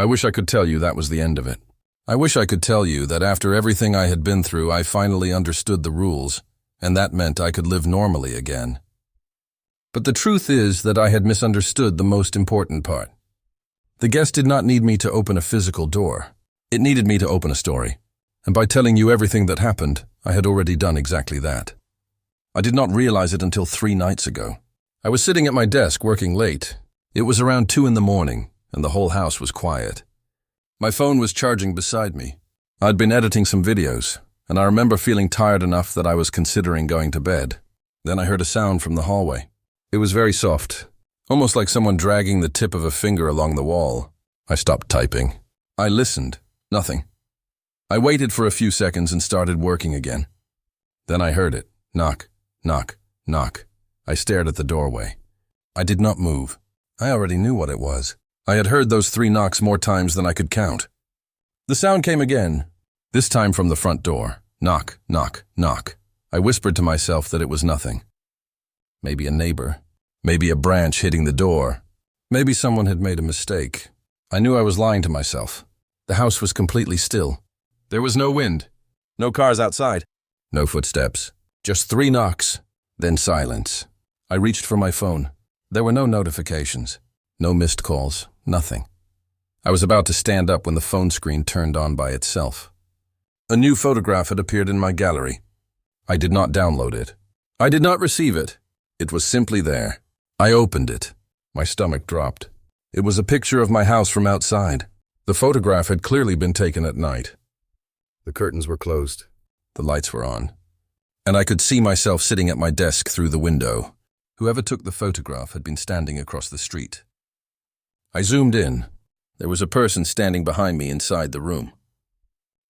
I wish I could tell you that was the end of it. I wish I could tell you that after everything I had been through, I finally understood the rules, and that meant I could live normally again. But the truth is that I had misunderstood the most important part. The guest did not need me to open a physical door. It needed me to open a story. And by telling you everything that happened, I had already done exactly that. I did not realize it until 3 nights ago. I was sitting at my desk working late. It was around 2 in the morning, and the whole house was quiet. My phone was charging beside me. I'd been editing some videos, and I remember feeling tired enough that I was considering going to bed. Then I heard a sound from the hallway. It was very soft, almost like someone dragging the tip of a finger along the wall. I stopped typing. I listened. Nothing. I waited for a few seconds and started working again. Then I heard it. Knock, knock, knock. I stared at the doorway. I did not move. I already knew what it was. I had heard those 3 knocks more times than I could count. The sound came again, this time from the front door. Knock, knock, knock. I whispered to myself that it was nothing. Maybe a neighbor. Maybe a branch hitting the door. Maybe someone had made a mistake. I knew I was lying to myself. The house was completely still. There was no wind. No cars outside. No footsteps. Just 3 knocks. Then silence. I reached for my phone. There were no notifications. No missed calls. Nothing. I was about to stand up when the phone screen turned on by itself. A new photograph had appeared in my gallery. I did not download it. I did not receive it. It was simply there. I opened it. My stomach dropped. It was a picture of my house from outside. The photograph had clearly been taken at night. The curtains were closed. The lights were on. And I could see myself sitting at my desk through the window. Whoever took the photograph had been standing across the street. I zoomed in. There was a person standing behind me inside the room.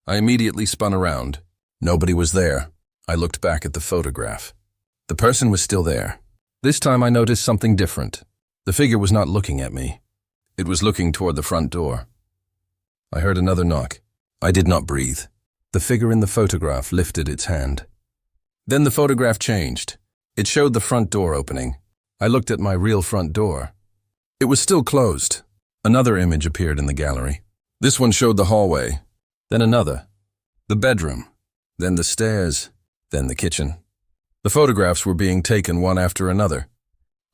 I immediately spun around. Nobody was there. I looked back at the photograph. The person was still there. This time I noticed something different. The figure was not looking at me. It was looking toward the front door. I heard another knock. I did not breathe. The figure in the photograph lifted its hand. Then the photograph changed. It showed the front door opening. I looked at my real front door. It was still closed. Another image appeared in the gallery. This one showed the hallway. Then another. The bedroom. Then the stairs. Then the kitchen. The photographs were being taken one after another.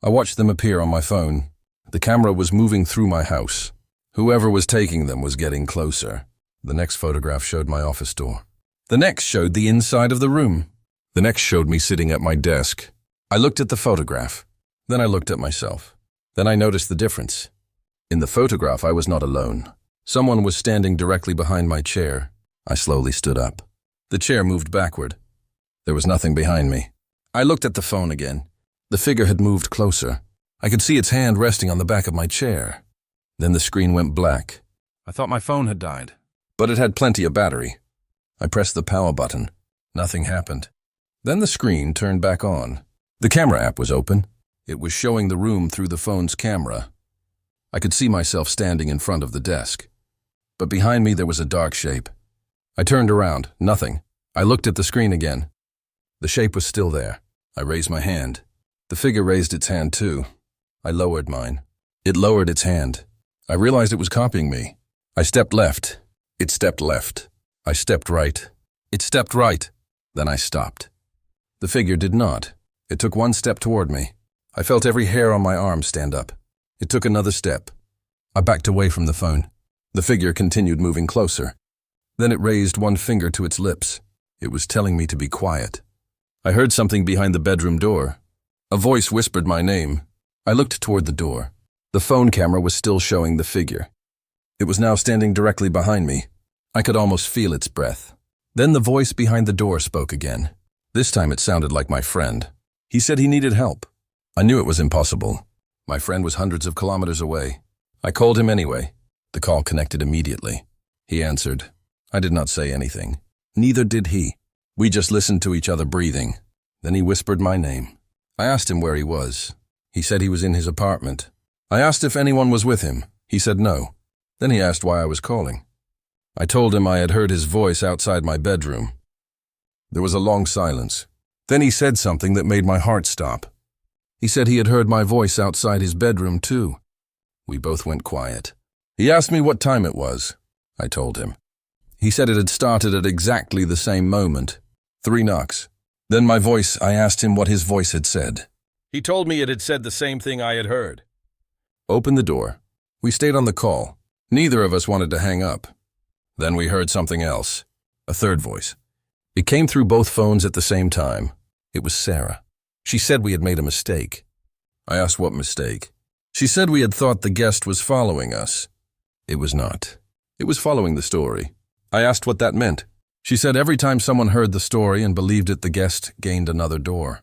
I watched them appear on my phone. The camera was moving through my house. Whoever was taking them was getting closer. The next photograph showed my office door. The next showed the inside of the room. The next showed me sitting at my desk. I looked at the photograph. Then I looked at myself. Then I noticed the difference. In the photograph, I was not alone. Someone was standing directly behind my chair. I slowly stood up. The chair moved backward. There was nothing behind me. I looked at the phone again. The figure had moved closer. I could see its hand resting on the back of my chair. Then the screen went black. I thought my phone had died. But it had plenty of battery. I pressed the power button. Nothing happened. Then the screen turned back on. The camera app was open. It was showing the room through the phone's camera. I could see myself standing in front of the desk. But behind me there was a dark shape. I turned around. Nothing. I looked at the screen again. The shape was still there. I raised my hand. The figure raised its hand too. I lowered mine. It lowered its hand. I realized it was copying me. I stepped left. It stepped left. I stepped right. It stepped right. Then I stopped. The figure did not. It took one step toward me. I felt every hair on my arm stand up. It took another step. I backed away from the phone. The figure continued moving closer. Then it raised one finger to its lips. It was telling me to be quiet. I heard something behind the bedroom door. A voice whispered my name. I looked toward the door. The phone camera was still showing the figure. It was now standing directly behind me. I could almost feel its breath. Then the voice behind the door spoke again. This time it sounded like my friend. He said he needed help. I knew it was impossible. My friend was hundreds of kilometers away. I called him anyway. The call connected immediately. He answered. I did not say anything. Neither did he. We just listened to each other breathing. Then he whispered my name. I asked him where he was. He said he was in his apartment. I asked if anyone was with him. He said no. Then he asked why I was calling. I told him I had heard his voice outside my bedroom. There was a long silence. Then he said something that made my heart stop. He said he had heard my voice outside his bedroom too. We both went quiet. He asked me what time it was. I told him. He said it had started at exactly the same moment. 3 knocks. Then I asked him what his voice had said. He told me it had said the same thing I had heard. Opened the door. We stayed on the call. Neither of us wanted to hang up. Then we heard something else. A third voice. It came through both phones at the same time. It was Sarah. She said we had made a mistake. I asked what mistake. She said we had thought the guest was following us. It was not. It was following the story. I asked what that meant. She said every time someone heard the story and believed it, the guest gained another door.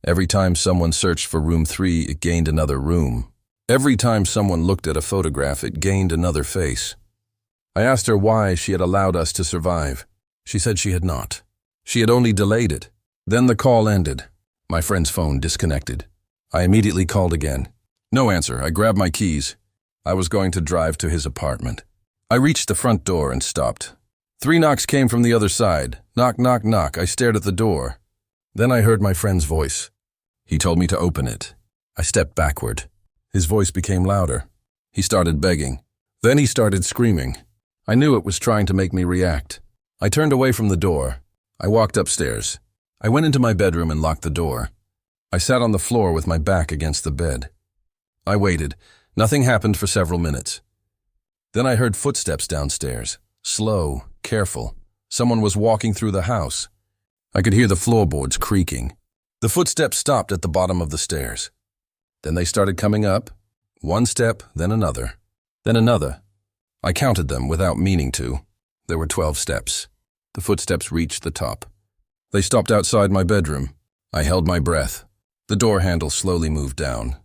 Every time someone searched for room 3, it gained another room. Every time someone looked at a photograph, it gained another face. I asked her why she had allowed us to survive. She said she had not. She had only delayed it. Then the call ended. My friend's phone disconnected. I immediately called again. No answer. I grabbed my keys. I was going to drive to his apartment. I reached the front door and stopped. 3 knocks came from the other side. Knock, knock, knock. I stared at the door. Then I heard my friend's voice. He told me to open it. I stepped backward. His voice became louder. He started begging. Then he started screaming. I knew it was trying to make me react. I turned away from the door. I walked upstairs. I went into my bedroom and locked the door. I sat on the floor with my back against the bed. I waited. Nothing happened for several minutes. Then I heard footsteps downstairs. Slow, careful. Someone was walking through the house. I could hear the floorboards creaking. The footsteps stopped at the bottom of the stairs. Then they started coming up. 1 step, then another. Then another. I counted them without meaning to. There were 12 steps. The footsteps reached the top. They stopped outside my bedroom. I held my breath. The door handle slowly moved down.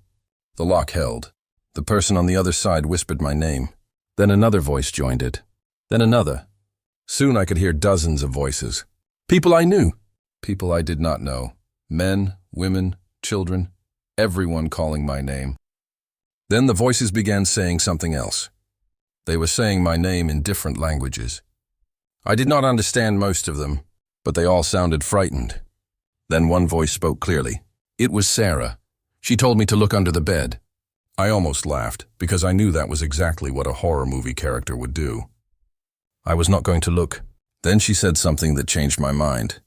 The lock held. The person on the other side whispered my name. Then another voice joined it. Then another. Soon I could hear dozens of voices. People I knew. People I did not know. Men, women, children. Everyone calling my name. Then the voices began saying something else. They were saying my name in different languages. I did not understand most of them, but they all sounded frightened. Then one voice spoke clearly. It was Sarah. She told me to look under the bed. I almost laughed, because I knew that was exactly what a horror movie character would do. I was not going to look. Then she said something that changed my mind.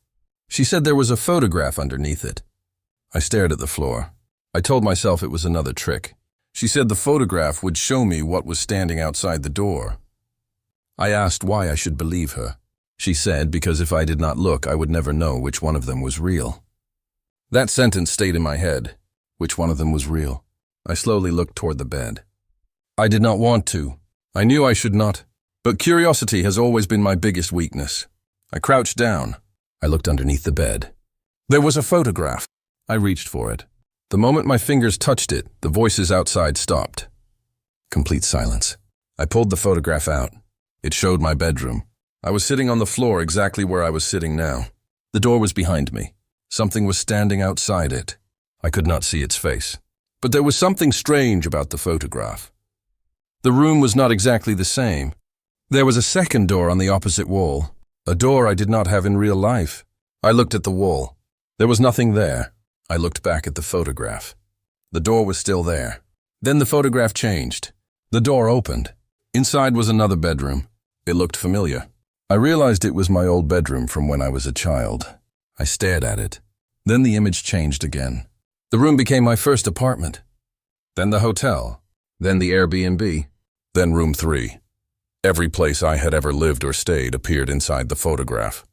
She said there was a photograph underneath it. I stared at the floor. I told myself it was another trick. She said the photograph would show me what was standing outside the door. I asked why I should believe her. She said because if I did not look, I would never know which one of them was real. That sentence stayed in my head. Which one of them was real? I slowly looked toward the bed. I did not want to. I knew I should not. But curiosity has always been my biggest weakness. I crouched down. I looked underneath the bed. There was a photograph. I reached for it. The moment my fingers touched it, the voices outside stopped. Complete silence. I pulled the photograph out. It showed my bedroom. I was sitting on the floor exactly where I was sitting now. The door was behind me. Something was standing outside it. I could not see its face. But there was something strange about the photograph. The room was not exactly the same. There was a second door on the opposite wall, a door I did not have in real life. I looked at the wall. There was nothing there. I looked back at the photograph. The door was still there. Then the photograph changed. The door opened. Inside was another bedroom. It looked familiar. I realized it was my old bedroom from when I was a child. I stared at it. Then the image changed again. The room became my first apartment. Then the hotel. Then the Airbnb. Then room 3. Every place I had ever lived or stayed appeared inside the photograph.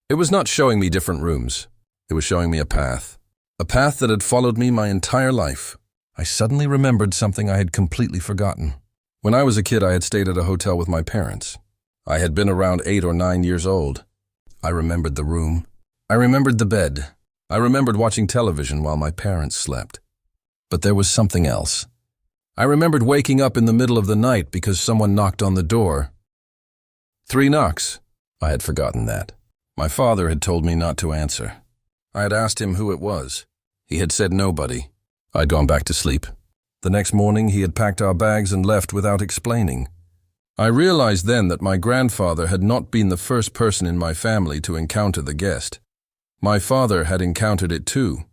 It was not showing me different rooms. It was showing me a path that had followed me my entire life. I suddenly remembered something I had completely forgotten. When I was a kid, I had stayed at a hotel with my parents. I had been around 8 or 9 years old. I remembered the room. I remembered the bed. I remembered watching television while my parents slept. But there was something else. I remembered waking up in the middle of the night because someone knocked on the door. 3 knocks. I had forgotten that. My father had told me not to answer. I had asked him who it was. He had said nobody. I'd gone back to sleep. The next morning, he had packed our bags and left without explaining. I realized then that my grandfather had not been the first person in my family to encounter the guest. My father had encountered it too.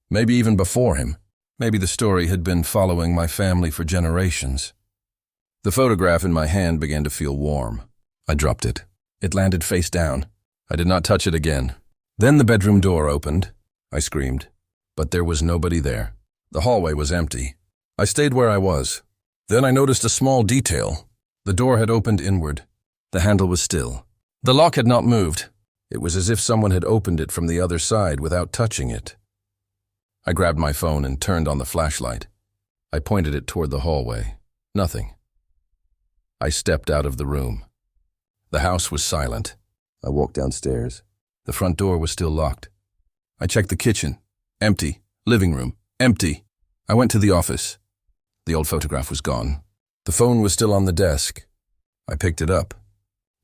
Maybe even before him. Maybe the story had been following my family for generations. The photograph in my hand began to feel warm. I dropped it. It landed face down. I did not touch it again. Then the bedroom door opened. I screamed. But there was nobody there. The hallway was empty. I stayed where I was. Then I noticed a small detail. The door had opened inward. The handle was still. The lock had not moved. It was as if someone had opened it from the other side without touching it. I grabbed my phone and turned on the flashlight. I pointed it toward the hallway. Nothing. I stepped out of the room. The house was silent. I walked downstairs. The front door was still locked. I checked the kitchen. Empty. Living room. Empty. I went to the office. The old photograph was gone. The phone was still on the desk. I picked it up.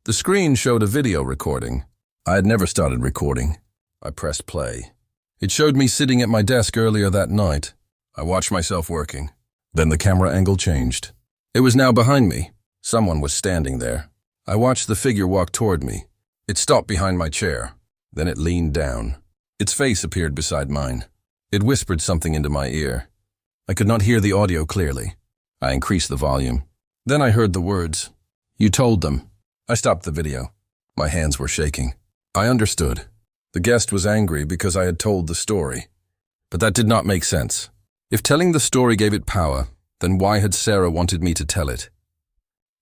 The screen showed a video recording. I had never started recording. I pressed play. It showed me sitting at my desk earlier that night. I watched myself working. Then the camera angle changed. It was now behind me. Someone was standing there. I watched the figure walk toward me. It stopped behind my chair. Then it leaned down. Its face appeared beside mine. It whispered something into my ear. I could not hear the audio clearly. I increased the volume. Then I heard the words, "You told them." I stopped the video. My hands were shaking. I understood. The guest was angry because I had told the story. But that did not make sense. If telling the story gave it power, then why had Sarah wanted me to tell it?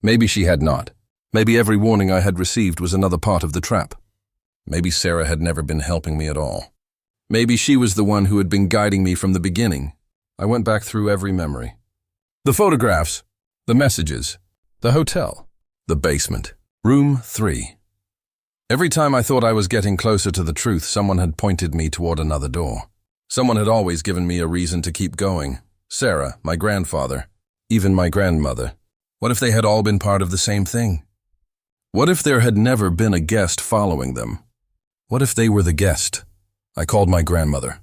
Maybe she had not. Maybe every warning I had received was another part of the trap. Maybe Sarah had never been helping me at all. Maybe she was the one who had been guiding me from the beginning. I went back through every memory. The photographs, the messages, the hotel, the basement, room 3. Every time I thought I was getting closer to the truth, someone had pointed me toward another door. Someone had always given me a reason to keep going. Sarah, my grandfather, even my grandmother. What if they had all been part of the same thing? What if there had never been a guest following them? What if they were the guest? I called my grandmother.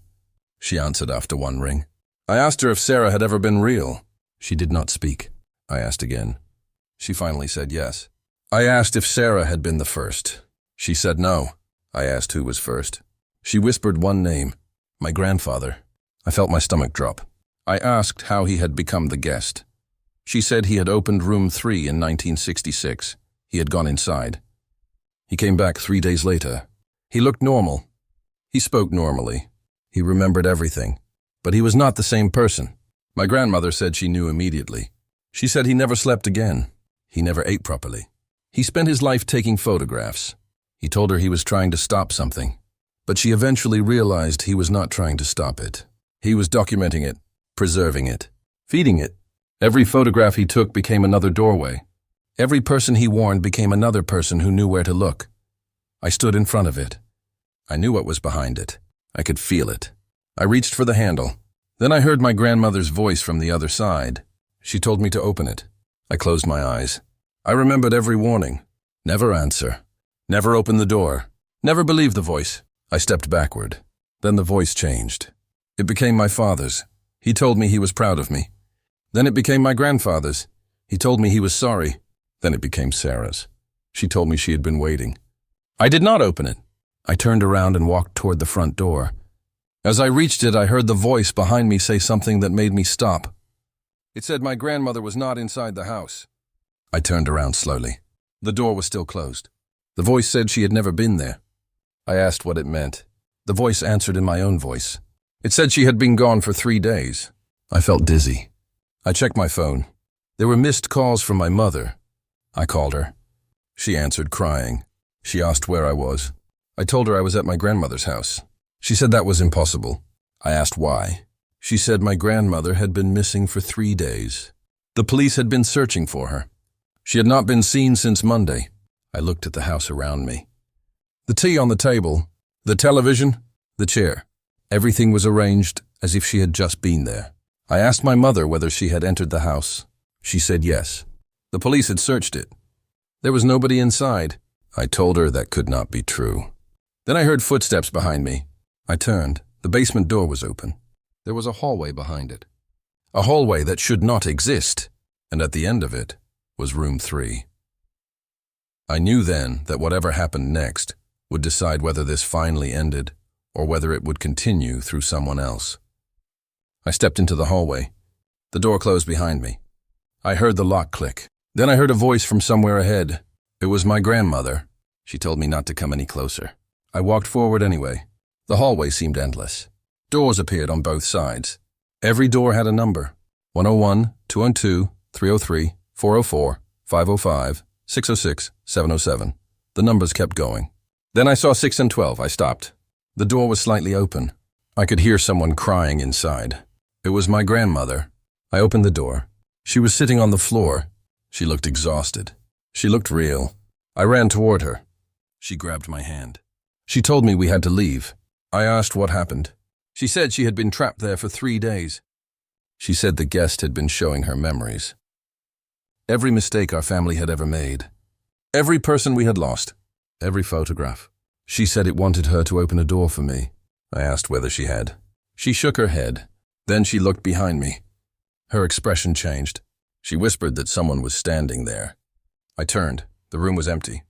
She answered after one ring. I asked her if Sarah had ever been real. She did not speak. I asked again. She finally said yes. I asked if Sarah had been the first. She said no. I asked who was first. She whispered one name, my grandfather. I felt my stomach drop. I asked how he had become the guest. She said he had opened room 3 in 1966. He had gone inside. He came back 3 days later. He looked normal. He spoke normally. He remembered everything. But he was not the same person. My grandmother said she knew immediately. She said he never slept again. He never ate properly. He spent his life taking photographs. He told her he was trying to stop something. But she eventually realized he was not trying to stop it. He was documenting it, preserving it, feeding it. Every photograph he took became another doorway. Every person he warned became another person who knew where to look. I stood in front of it. I knew what was behind it. I could feel it. I reached for the handle. Then I heard my grandmother's voice from the other side. She told me to open it. I closed my eyes. I remembered every warning. Never answer. Never open the door. Never believe the voice. I stepped backward. Then the voice changed. It became my father's. He told me he was proud of me. Then it became my grandfather's. He told me he was sorry. Then it became Sarah's. She told me she had been waiting. I did not open it. I turned around and walked toward the front door. As I reached it, I heard the voice behind me say something that made me stop. It said my grandmother was not inside the house. I turned around slowly. The door was still closed. The voice said she had never been there. I asked what it meant. The voice answered in my own voice. It said she had been gone for 3 days. I felt dizzy. I checked my phone. There were missed calls from my mother. I called her. She answered crying. She asked where I was. I told her I was at my grandmother's house. She said that was impossible. I asked why. She said my grandmother had been missing for 3 days. The police had been searching for her. She had not been seen since Monday. I looked at the house around me. The tea on the table, the television, the chair. Everything was arranged as if she had just been there. I asked my mother whether she had entered the house. She said yes. The police had searched it. There was nobody inside. I told her that could not be true. Then I heard footsteps behind me. I turned. The basement door was open. There was a hallway behind it. A hallway that should not exist, and at the end of it was room 3. I knew then that whatever happened next would decide whether this finally ended or whether it would continue through someone else. I stepped into the hallway. The door closed behind me. I heard the lock click. Then I heard a voice from somewhere ahead. It was my grandmother. She told me not to come any closer. I walked forward anyway. The hallway seemed endless. Doors appeared on both sides. Every door had a number. 101, 202, 303, 404, 505, 606, 707. The numbers kept going. Then I saw 6 and 12. I stopped. The door was slightly open. I could hear someone crying inside. It was my grandmother. I opened the door. She was sitting on the floor. She looked exhausted. She looked real. I ran toward her. She grabbed my hand. She told me we had to leave. I asked what happened. She said she had been trapped there for 3 days. She said the guest had been showing her memories. Every mistake our family had ever made. Every person we had lost. Every photograph. She said it wanted her to open a door for me. I asked whether she had. She shook her head. Then she looked behind me. Her expression changed. She whispered that someone was standing there. I turned. The room was empty.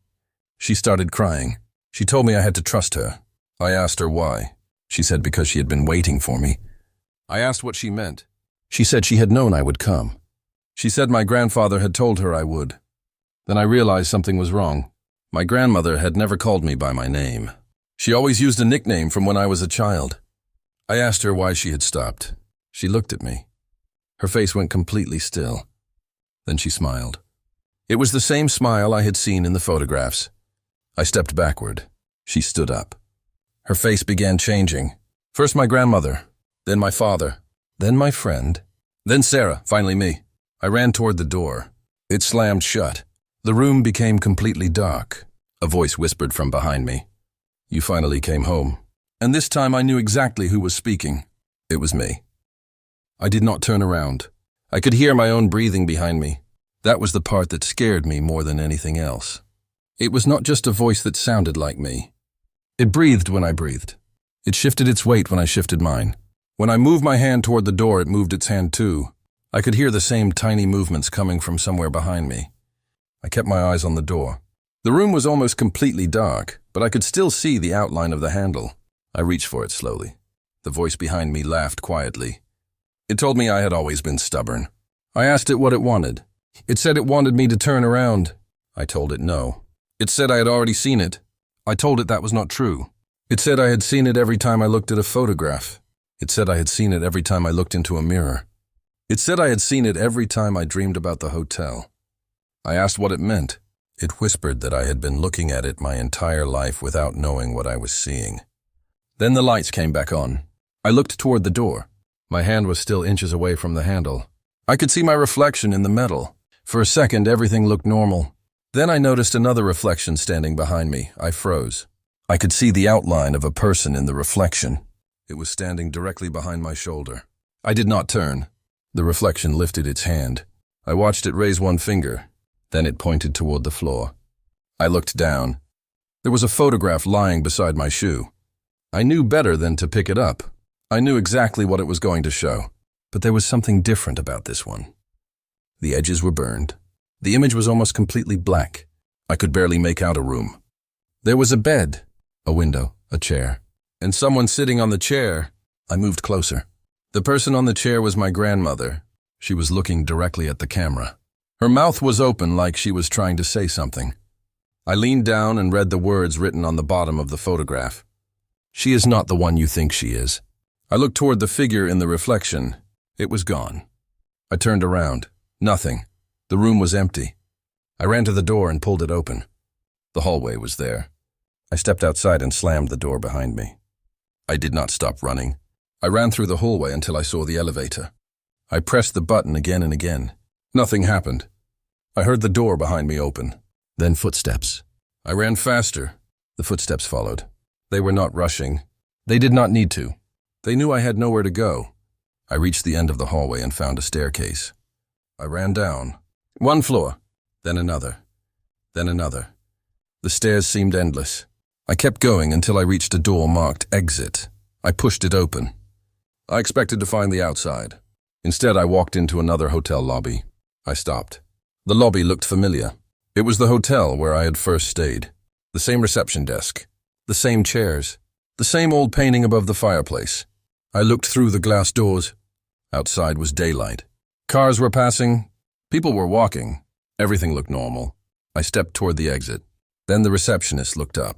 She started crying. She told me I had to trust her. I asked her why. She said because she had been waiting for me. I asked what she meant. She said she had known I would come. She said my grandfather had told her I would. Then I realized something was wrong. My grandmother had never called me by my name. She always used a nickname from when I was a child. I asked her why she had stopped. She looked at me. Her face went completely still. Then she smiled. It was the same smile I had seen in the photographs. I stepped backward. She stood up. Her face began changing. First my grandmother, then my father, then my friend, then Sarah, finally me. I ran toward the door. It slammed shut. The room became completely dark. A voice whispered from behind me. You finally came home. And this time I knew exactly who was speaking. It was me. I did not turn around. I could hear my own breathing behind me. That was the part that scared me more than anything else. It was not just a voice that sounded like me. It breathed when I breathed. It shifted its weight when I shifted mine. When I moved my hand toward the door, it moved its hand too. I could hear the same tiny movements coming from somewhere behind me. I kept my eyes on the door. The room was almost completely dark, but I could still see the outline of the handle. I reached for it slowly. The voice behind me laughed quietly. It told me I had always been stubborn. I asked it what it wanted. It said it wanted me to turn around. I told it no. It said I had already seen it. I told it that was not true. It said I had seen it every time I looked at a photograph. It said I had seen it every time I looked into a mirror. It said I had seen it every time I dreamed about the hotel. I asked what it meant. It whispered that I had been looking at it my entire life without knowing what I was seeing. Then the lights came back on. I looked toward the door. My hand was still inches away from the handle. I could see my reflection in the metal. For a second, everything looked normal. Then I noticed another reflection standing behind me. I froze. I could see the outline of a person in the reflection. It was standing directly behind my shoulder. I did not turn. The reflection lifted its hand. I watched it raise one finger. Then it pointed toward the floor. I looked down. There was a photograph lying beside my shoe. I knew better than to pick it up. I knew exactly what it was going to show. But there was something different about this one. The edges were burned. The image was almost completely black. I could barely make out a room. There was a bed, a window, a chair, and someone sitting on the chair. I moved closer. The person on the chair was my grandmother. She was looking directly at the camera. Her mouth was open like she was trying to say something. I leaned down and read the words written on the bottom of the photograph. She is not the one you think she is. I looked toward the figure in the reflection. It was gone. I turned around. Nothing. The room was empty. I ran to the door and pulled it open. The hallway was there. I stepped outside and slammed the door behind me. I did not stop running. I ran through the hallway until I saw the elevator. I pressed the button again and again. Nothing happened. I heard the door behind me open. Then footsteps. I ran faster. The footsteps followed. They were not rushing. They did not need to. They knew I had nowhere to go. I reached the end of the hallway and found a staircase. I ran down. One floor, then another, then another. The stairs seemed endless. I kept going until I reached a door marked Exit. I pushed it open. I expected to find the outside. Instead, I walked into another hotel lobby. I stopped. The lobby looked familiar. It was the hotel where I had first stayed. The same reception desk. The same chairs. The same old painting above the fireplace. I looked through the glass doors. Outside was daylight. Cars were passing. People were walking. Everything looked normal. I stepped toward the exit. Then the receptionist looked up.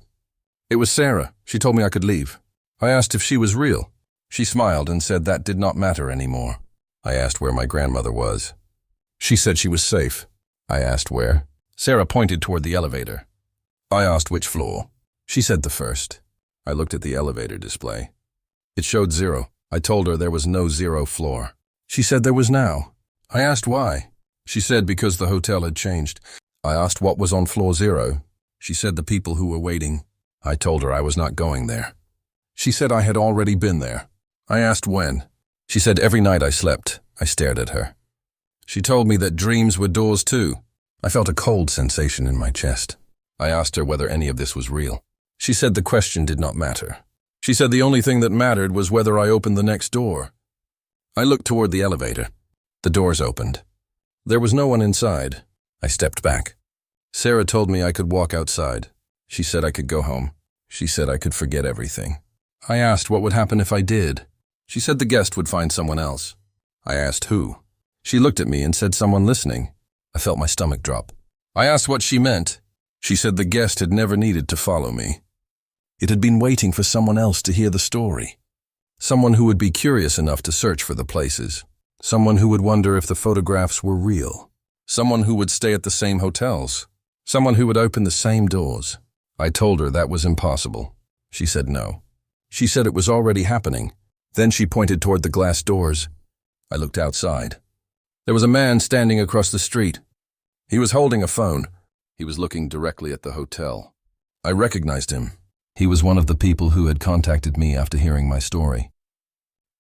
It was Sarah. She told me I could leave. I asked if she was real. She smiled and said that did not matter anymore. I asked where my grandmother was. She said she was safe. I asked where. Sarah pointed toward the elevator. I asked which floor. She said the first. I looked at the elevator display. It showed 0. I told her there was no 0 floor. She said there was now. I asked why. She said because the hotel had changed. I asked what was on floor 0. She said the people who were waiting. I told her I was not going there. She said I had already been there. I asked when. She said every night I slept. I stared at her. She told me that dreams were doors too. I felt a cold sensation in my chest. I asked her whether any of this was real. She said the question did not matter. She said the only thing that mattered was whether I opened the next door. I looked toward the elevator. The doors opened. There was no one inside. I stepped back. Sarah told me I could walk outside. She said I could go home. She said I could forget everything. I asked what would happen if I did. She said the guest would find someone else. I asked who. She looked at me and said someone listening. I felt my stomach drop. I asked what she meant. She said the guest had never needed to follow me. It had been waiting for someone else to hear the story. Someone who would be curious enough to search for the places. Someone who would wonder if the photographs were real. Someone who would stay at the same hotels. Someone who would open the same doors. I told her that was impossible. She said no. She said it was already happening. Then she pointed toward the glass doors. I looked outside. There was a man standing across the street. He was holding a phone. He was looking directly at the hotel. I recognized him. He was one of the people who had contacted me after hearing my story.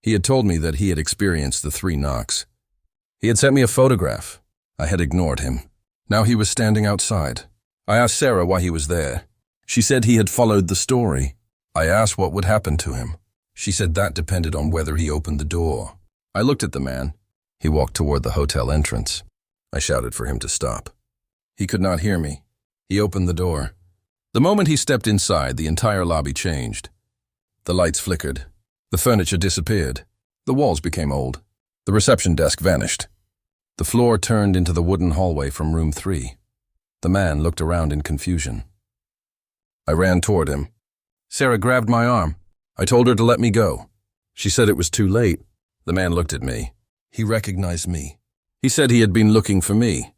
He had told me that he had experienced the 3 knocks. He had sent me a photograph. I had ignored him. Now he was standing outside. I asked Sarah why he was there. She said he had followed the story. I asked what would happen to him. She said that depended on whether he opened the door. I looked at the man. He walked toward the hotel entrance. I shouted for him to stop. He could not hear me. He opened the door. The moment he stepped inside, the entire lobby changed. The lights flickered. The furniture disappeared. The walls became old. The reception desk vanished. The floor turned into the wooden hallway from room 3. The man looked around in confusion. I ran toward him. Sarah grabbed my arm. I told her to let me go. She said it was too late. The man looked at me. He recognized me. He said he had been looking for me.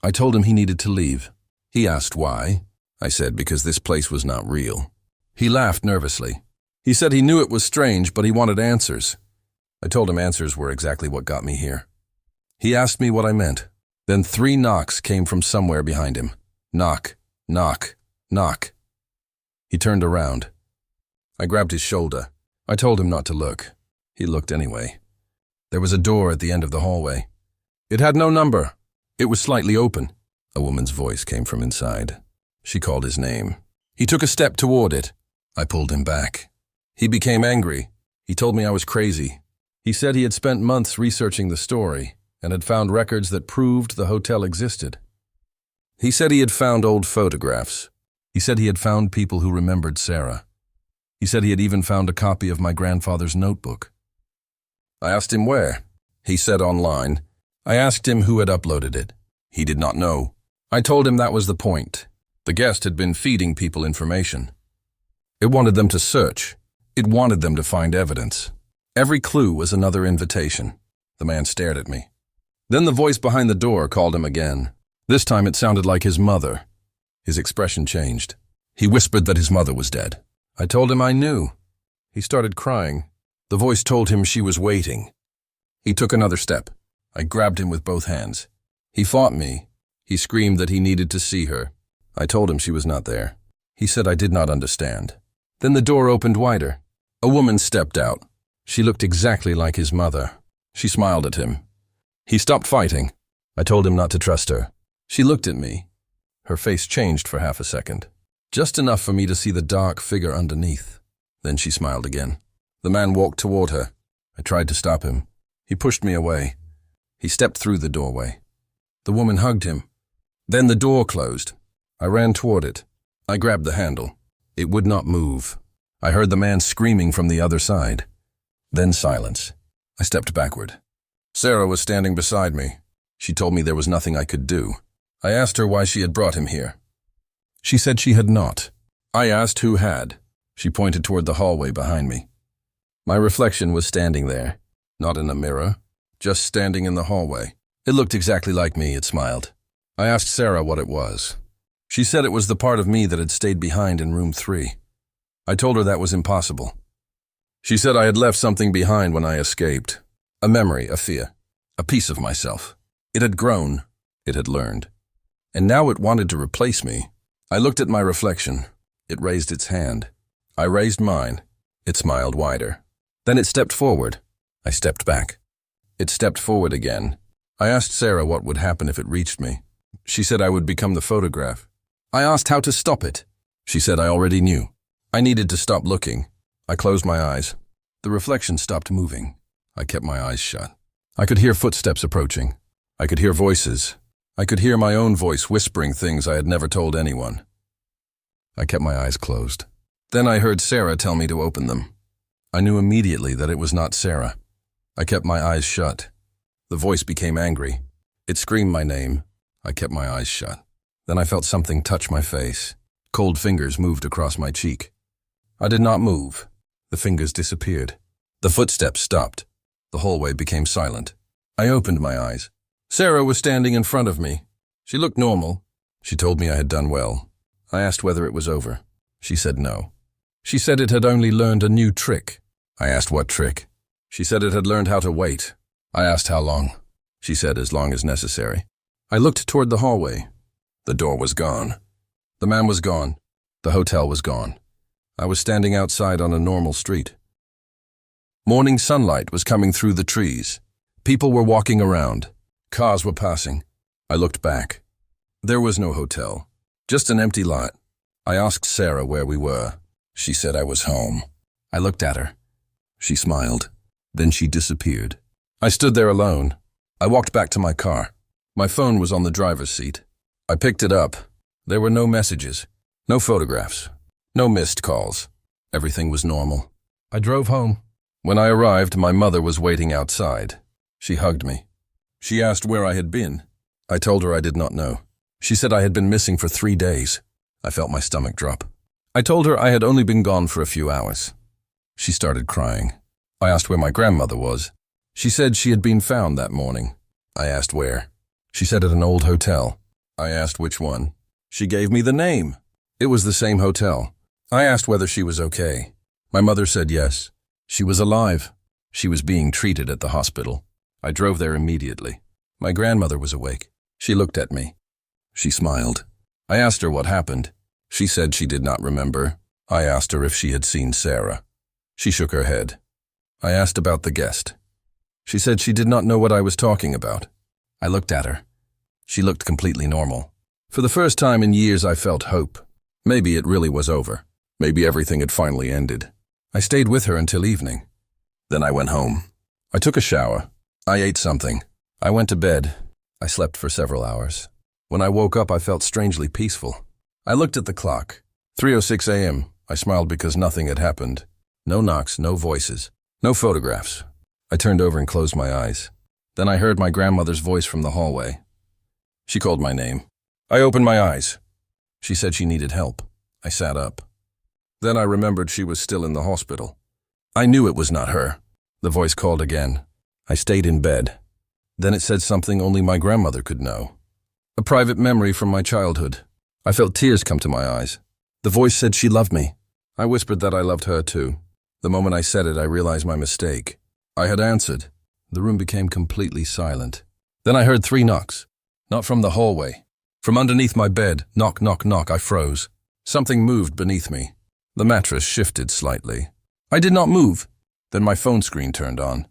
I told him he needed to leave. He asked why. I said because this place was not real. He laughed nervously. He said he knew it was strange, but he wanted answers. I told him answers were exactly what got me here. He asked me what I meant. Then 3 knocks came from somewhere behind him. Knock, knock, knock. He turned around. I grabbed his shoulder. I told him not to look. He looked anyway. There was a door at the end of the hallway. It had no number. It was slightly open. A woman's voice came from inside. She called his name. He took a step toward it. I pulled him back. He became angry. He told me I was crazy. He said he had spent months researching the story and had found records that proved the hotel existed. He said he had found old photographs. He said he had found people who remembered Sarah. He said he had even found a copy of my grandfather's notebook. I asked him where. He said online. I asked him who had uploaded it. He did not know. I told him that was the point. The guest had been feeding people information. It wanted them to search. It wanted them to find evidence. Every clue was another invitation. The man stared at me. Then the voice behind the door called him again. This time it sounded like his mother. His expression changed. He whispered that his mother was dead. I told him I knew. He started crying. The voice told him she was waiting. He took another step. I grabbed him with both hands. He fought me. He screamed that he needed to see her. I told him she was not there. He said I did not understand. Then the door opened wider. A woman stepped out. She looked exactly like his mother. She smiled at him. He stopped fighting. I told him not to trust her. She looked at me. Her face changed for half a second. Just enough for me to see the dark figure underneath. Then she smiled again. The man walked toward her. I tried to stop him. He pushed me away. He stepped through the doorway. The woman hugged him. Then the door closed. I ran toward it. I grabbed the handle. It would not move. I heard the man screaming from the other side. Then silence. I stepped backward. Sarah was standing beside me. She told me there was nothing I could do. I asked her why she had brought him here. She said she had not. I asked who had. She pointed toward the hallway behind me. My reflection was standing there, not in a mirror, just standing in the hallway. It looked exactly like me, it smiled. I asked Sarah what it was. She said it was the part of me that had stayed behind in room 3. I told her that was impossible. She said I had left something behind when I escaped. A memory, a fear, a piece of myself. It had grown, it had learned. And now it wanted to replace me. I looked at my reflection. It raised its hand. I raised mine. It smiled wider. Then it stepped forward. I stepped back. It stepped forward again. I asked Sarah what would happen if it reached me. She said I would become the photograph. I asked how to stop it. She said I already knew. I needed to stop looking. I closed my eyes. The reflection stopped moving. I kept my eyes shut. I could hear footsteps approaching. I could hear voices. I could hear my own voice whispering things I had never told anyone. I kept my eyes closed. Then I heard Sarah tell me to open them. I knew immediately that it was not Sarah. I kept my eyes shut. The voice became angry. It screamed my name. I kept my eyes shut. Then I felt something touch my face. Cold fingers moved across my cheek. I did not move. The fingers disappeared. The footsteps stopped. The hallway became silent. I opened my eyes. Sarah was standing in front of me. She looked normal. She told me I had done well. I asked whether it was over. She said no. She said it had only learned a new trick. I asked what trick. She said it had learned how to wait. I asked how long. She said as long as necessary. I looked toward the hallway. The door was gone. The man was gone. The hotel was gone. I was standing outside on a normal street. Morning sunlight was coming through the trees. People were walking around. Cars were passing. I looked back. There was no hotel, just an empty lot. I asked Sarah where we were. She said I was home. I looked at her. She smiled. Then she disappeared. I stood there alone. I walked back to my car. My phone was on the driver's seat. I picked it up. There were no messages, no photographs, no missed calls. Everything was normal. I drove home. When I arrived, my mother was waiting outside. She hugged me. She asked where I had been. I told her I did not know. She said I had been missing for 3 days. I felt my stomach drop. I told her I had only been gone for a few hours. She started crying. I asked where my grandmother was. She said she had been found that morning. I asked where. She said at an old hotel. I asked which one. She gave me the name. It was the same hotel. I asked whether she was okay. My mother said yes. She was alive. She was being treated at the hospital. I drove there immediately. My grandmother was awake. She looked at me. She smiled. I asked her what happened. She said she did not remember. I asked her if she had seen Sarah. She shook her head. I asked about the guest. She said she did not know what I was talking about. I looked at her. She looked completely normal. For the first time in years, I felt hope. Maybe it really was over. Maybe everything had finally ended. I stayed with her until evening. Then I went home. I took a shower. I ate something. I went to bed. I slept for several hours. When I woke up, I felt strangely peaceful. I looked at the clock. 3:06 a.m. I smiled because nothing had happened. No knocks, no voices, no photographs. I turned over and closed my eyes. Then I heard my grandmother's voice from the hallway. She called my name. I opened my eyes. She said she needed help. I sat up. Then I remembered she was still in the hospital. I knew it was not her. The voice called again. I stayed in bed. Then it said something only my grandmother could know. A private memory from my childhood. I felt tears come to my eyes. The voice said she loved me. I whispered that I loved her too. The moment I said it, I realized my mistake. I had answered. The room became completely silent. Then I heard 3 knocks. Not from the hallway. From underneath my bed, knock, knock, knock, I froze. Something moved beneath me. The mattress shifted slightly. I did not move. Then my phone screen turned on.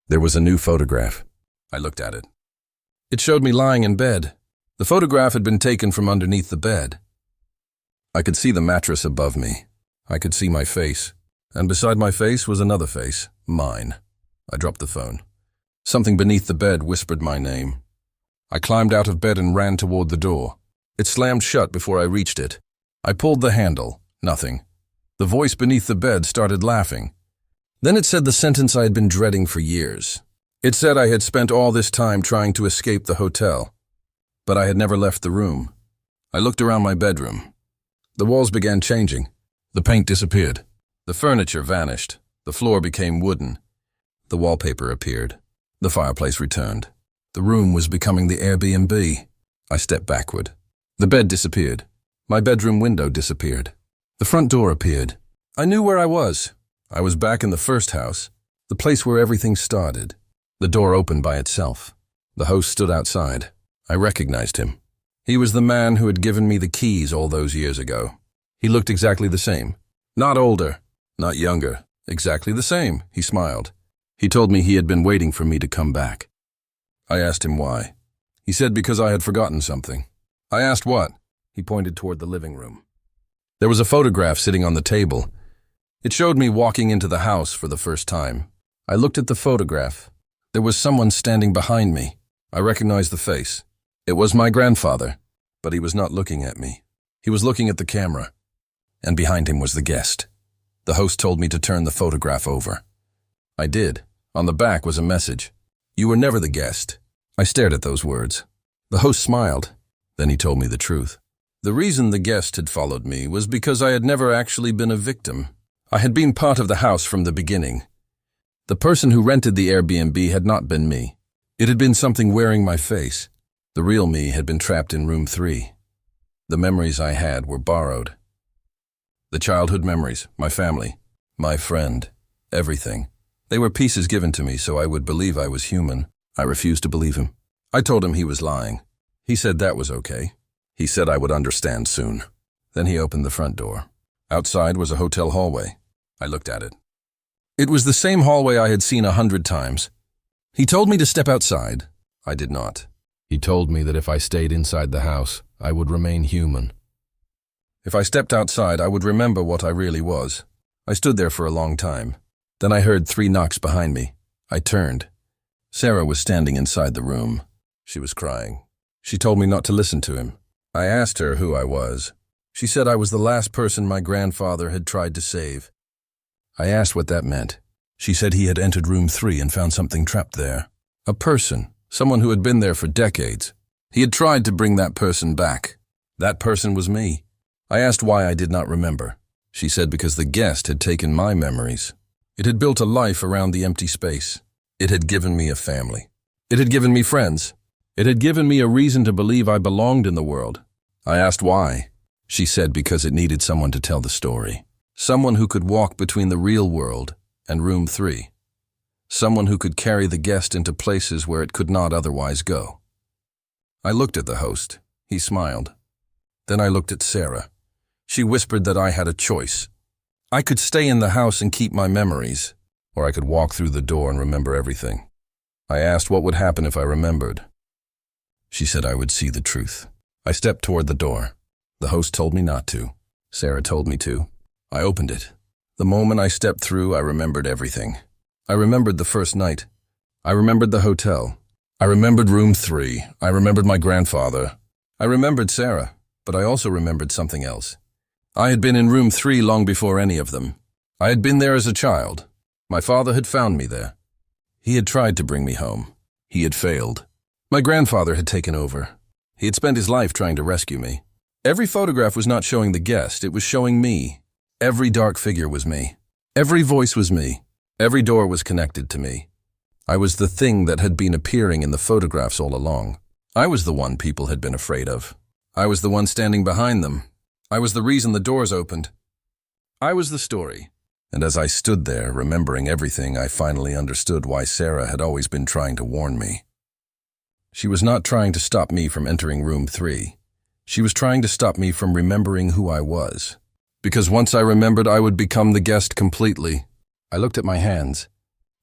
There was a new photograph. I looked at it. It showed me lying in bed. The photograph had been taken from underneath the bed. I could see the mattress above me. I could see my face. And beside my face was another face, mine. I dropped the phone. Something beneath the bed whispered my name. I climbed out of bed and ran toward the door. It slammed shut before I reached it. I pulled the handle. Nothing. The voice beneath the bed started laughing. Then it said the sentence I had been dreading for years. It said I had spent all this time trying to escape the hotel. but I had never left the room. I looked around my bedroom. The walls began changing. The paint disappeared. The furniture vanished. The floor became wooden. The wallpaper appeared. The fireplace returned. The room was becoming the Airbnb. I stepped backward. The bed disappeared. My bedroom window disappeared. The front door appeared. I knew where I was. I was back in the first house, the place where everything started. The door opened by itself. The host stood outside. I recognized him. He was the man who had given me the keys all those years ago. He looked exactly the same. Not older, not younger. Exactly the same, he smiled. He told me he had been waiting for me to come back. I asked him why. He said because I had forgotten something. I asked what? He pointed toward the living room. There was a photograph sitting on the table. It showed me walking into the house for the first time. I looked at the photograph. There was someone standing behind me. I recognized the face. It was my grandfather, but he was not looking at me. He was looking at the camera, and behind him was the guest. The host told me to turn the photograph over. I did. On the back was a message. You were never the guest. I stared at those words. The host smiled. Then he told me the truth. The reason the guest had followed me was because I had never actually been a victim. I had been part of the house from the beginning. The person who rented the Airbnb had not been me. It had been something wearing my face. The real me had been trapped in room 3. The memories I had were borrowed. The childhood memories, my family, my friend, everything. They were pieces given to me so I would believe I was human. I refused to believe him. I told him he was lying. He said that was okay. He said I would understand soon. Then he opened the front door. Outside was a hotel hallway. I looked at it. It was the same hallway I had seen 100 times. He told me to step outside. I did not. He told me that if I stayed inside the house, I would remain human. If I stepped outside, I would remember what I really was. I stood there for a long time. Then I heard 3 knocks behind me. I turned. Sarah was standing inside the room. She was crying. She told me not to listen to him. I asked her who I was. She said I was the last person my grandfather had tried to save. I asked what that meant. She said he had entered room 3 and found something trapped there. A person, someone who had been there for decades. He had tried to bring that person back. That person was me. I asked why I did not remember. She said because the guest had taken my memories. It had built a life around the empty space. It had given me a family. It had given me friends. It had given me a reason to believe I belonged in the world. I asked why. She said because it needed someone to tell the story. Someone who could walk between the real world and room 3. Someone who could carry the guest into places where it could not otherwise go. I looked at the host. He smiled. Then I looked at Sarah. She whispered that I had a choice. I could stay in the house and keep my memories, or I could walk through the door and remember everything. I asked what would happen if I remembered. She said I would see the truth. I stepped toward the door. The host told me not to. Sarah told me to. I opened it. The moment I stepped through, I remembered everything. I remembered the first night. I remembered the hotel. I remembered room 3. I remembered my grandfather. I remembered Sarah, but I also remembered something else. I had been in room 3 long before any of them. I had been there as a child. My father had found me there. He had tried to bring me home. He had failed. My grandfather had taken over. He had spent his life trying to rescue me. Every photograph was not showing the guest, it was showing me. Every dark figure was me. Every voice was me. Every door was connected to me. I was the thing that had been appearing in the photographs all along. I was the one people had been afraid of. I was the one standing behind them. I was the reason the doors opened. I was the story. And as I stood there, remembering everything, I finally understood why Sarah had always been trying to warn me. She was not trying to stop me from entering room 3. She was trying to stop me from remembering who I was. Because once I remembered, I would become the guest completely. I looked at my hands.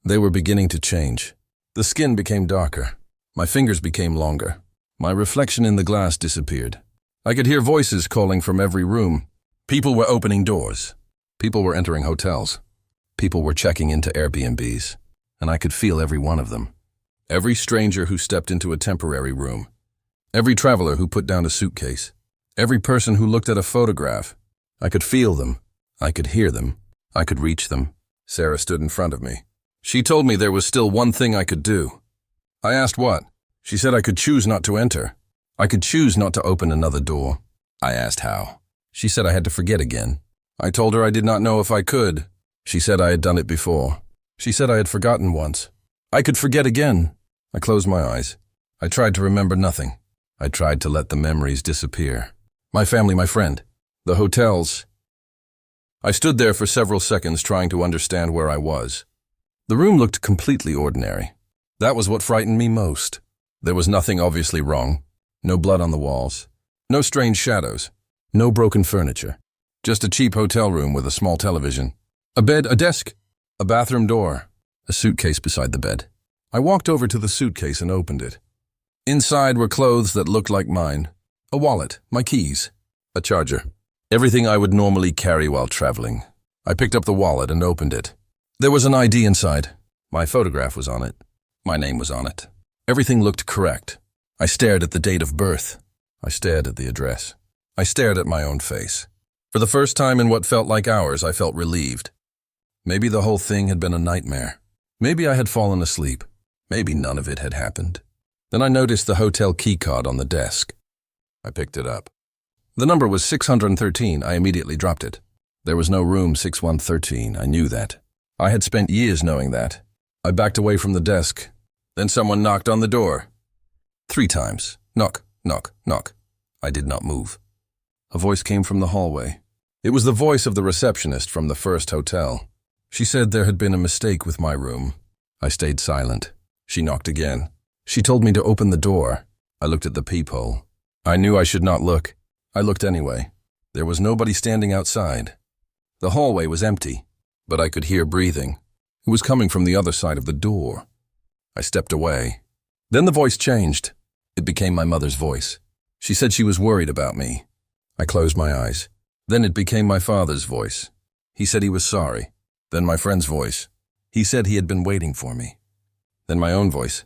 They were beginning to change. The skin became darker. My fingers became longer. My reflection in the glass disappeared. I could hear voices calling from every room. People were opening doors. People were entering hotels. People were checking into Airbnbs. And I could feel every one of them. Every stranger who stepped into a temporary room. Every traveler who put down a suitcase. Every person who looked at a photograph. I could feel them. I could hear them. I could reach them. Sarah stood in front of me. She told me there was still one thing I could do. I asked what. She said I could choose not to enter. I could choose not to open another door. I asked how. She said I had to forget again. I told her I did not know if I could. She said I had done it before. She said I had forgotten once. I could forget again. I closed my eyes. I tried to remember nothing. I tried to let the memories disappear. My family, my friend, the hotels. I stood there for several seconds trying to understand where I was. The room looked completely ordinary. That was what frightened me most. There was nothing obviously wrong. No blood on the walls. No strange shadows. No broken furniture. Just a cheap hotel room with a small television. A bed, a desk, a bathroom door, a suitcase beside the bed. I walked over to the suitcase and opened it. Inside were clothes that looked like mine. A wallet, my keys, a charger. Everything I would normally carry while traveling. I picked up the wallet and opened it. There was an ID inside. My photograph was on it. My name was on it. Everything looked correct. I stared at the date of birth. I stared at the address. I stared at my own face. For the first time in what felt like hours, I felt relieved. Maybe the whole thing had been a nightmare. Maybe I had fallen asleep. Maybe none of it had happened. Then I noticed the hotel keycard on the desk. I picked it up. The number was 613. I immediately dropped it. There was no room 6113. I knew that. I had spent years knowing that. I backed away from the desk. Then someone knocked on the door. 3 times. Knock, knock, knock. I did not move. A voice came from the hallway. It was the voice of the receptionist from the first hotel. She said there had been a mistake with my room. I stayed silent. She knocked again. She told me to open the door. I looked at the peephole. I knew I should not look. I looked anyway. There was nobody standing outside. The hallway was empty, but I could hear breathing. It was coming from the other side of the door. I stepped away. Then the voice changed. It became my mother's voice. She said she was worried about me. I closed my eyes. Then it became my father's voice. He said he was sorry. Then my friend's voice. He said he had been waiting for me. Then my own voice.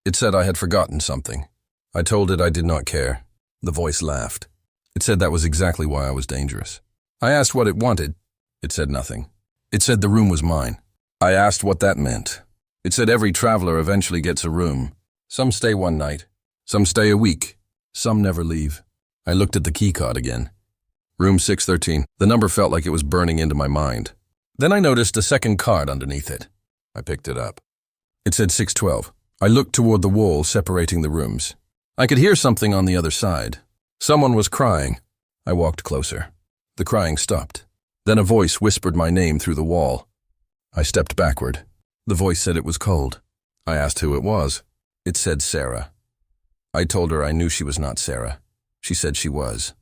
It said I had forgotten something. I told it I did not care. The voice laughed. It said that was exactly why I was dangerous. I asked what it wanted. It said nothing. It said the room was mine. I asked what that meant. It said every traveler eventually gets a room. Some stay one night. Some stay a week. Some never leave. I looked at the keycard again. Room 613. The number felt like it was burning into my mind. Then I noticed a second card underneath it. I picked it up. It said 612. I looked toward the wall separating the rooms. I could hear something on the other side. Someone was crying. I walked closer. The crying stopped. Then a voice whispered my name through the wall. I stepped backward. The voice said it was cold. I asked who it was. It said Sarah. I told her I knew she was not Sarah. She said she was.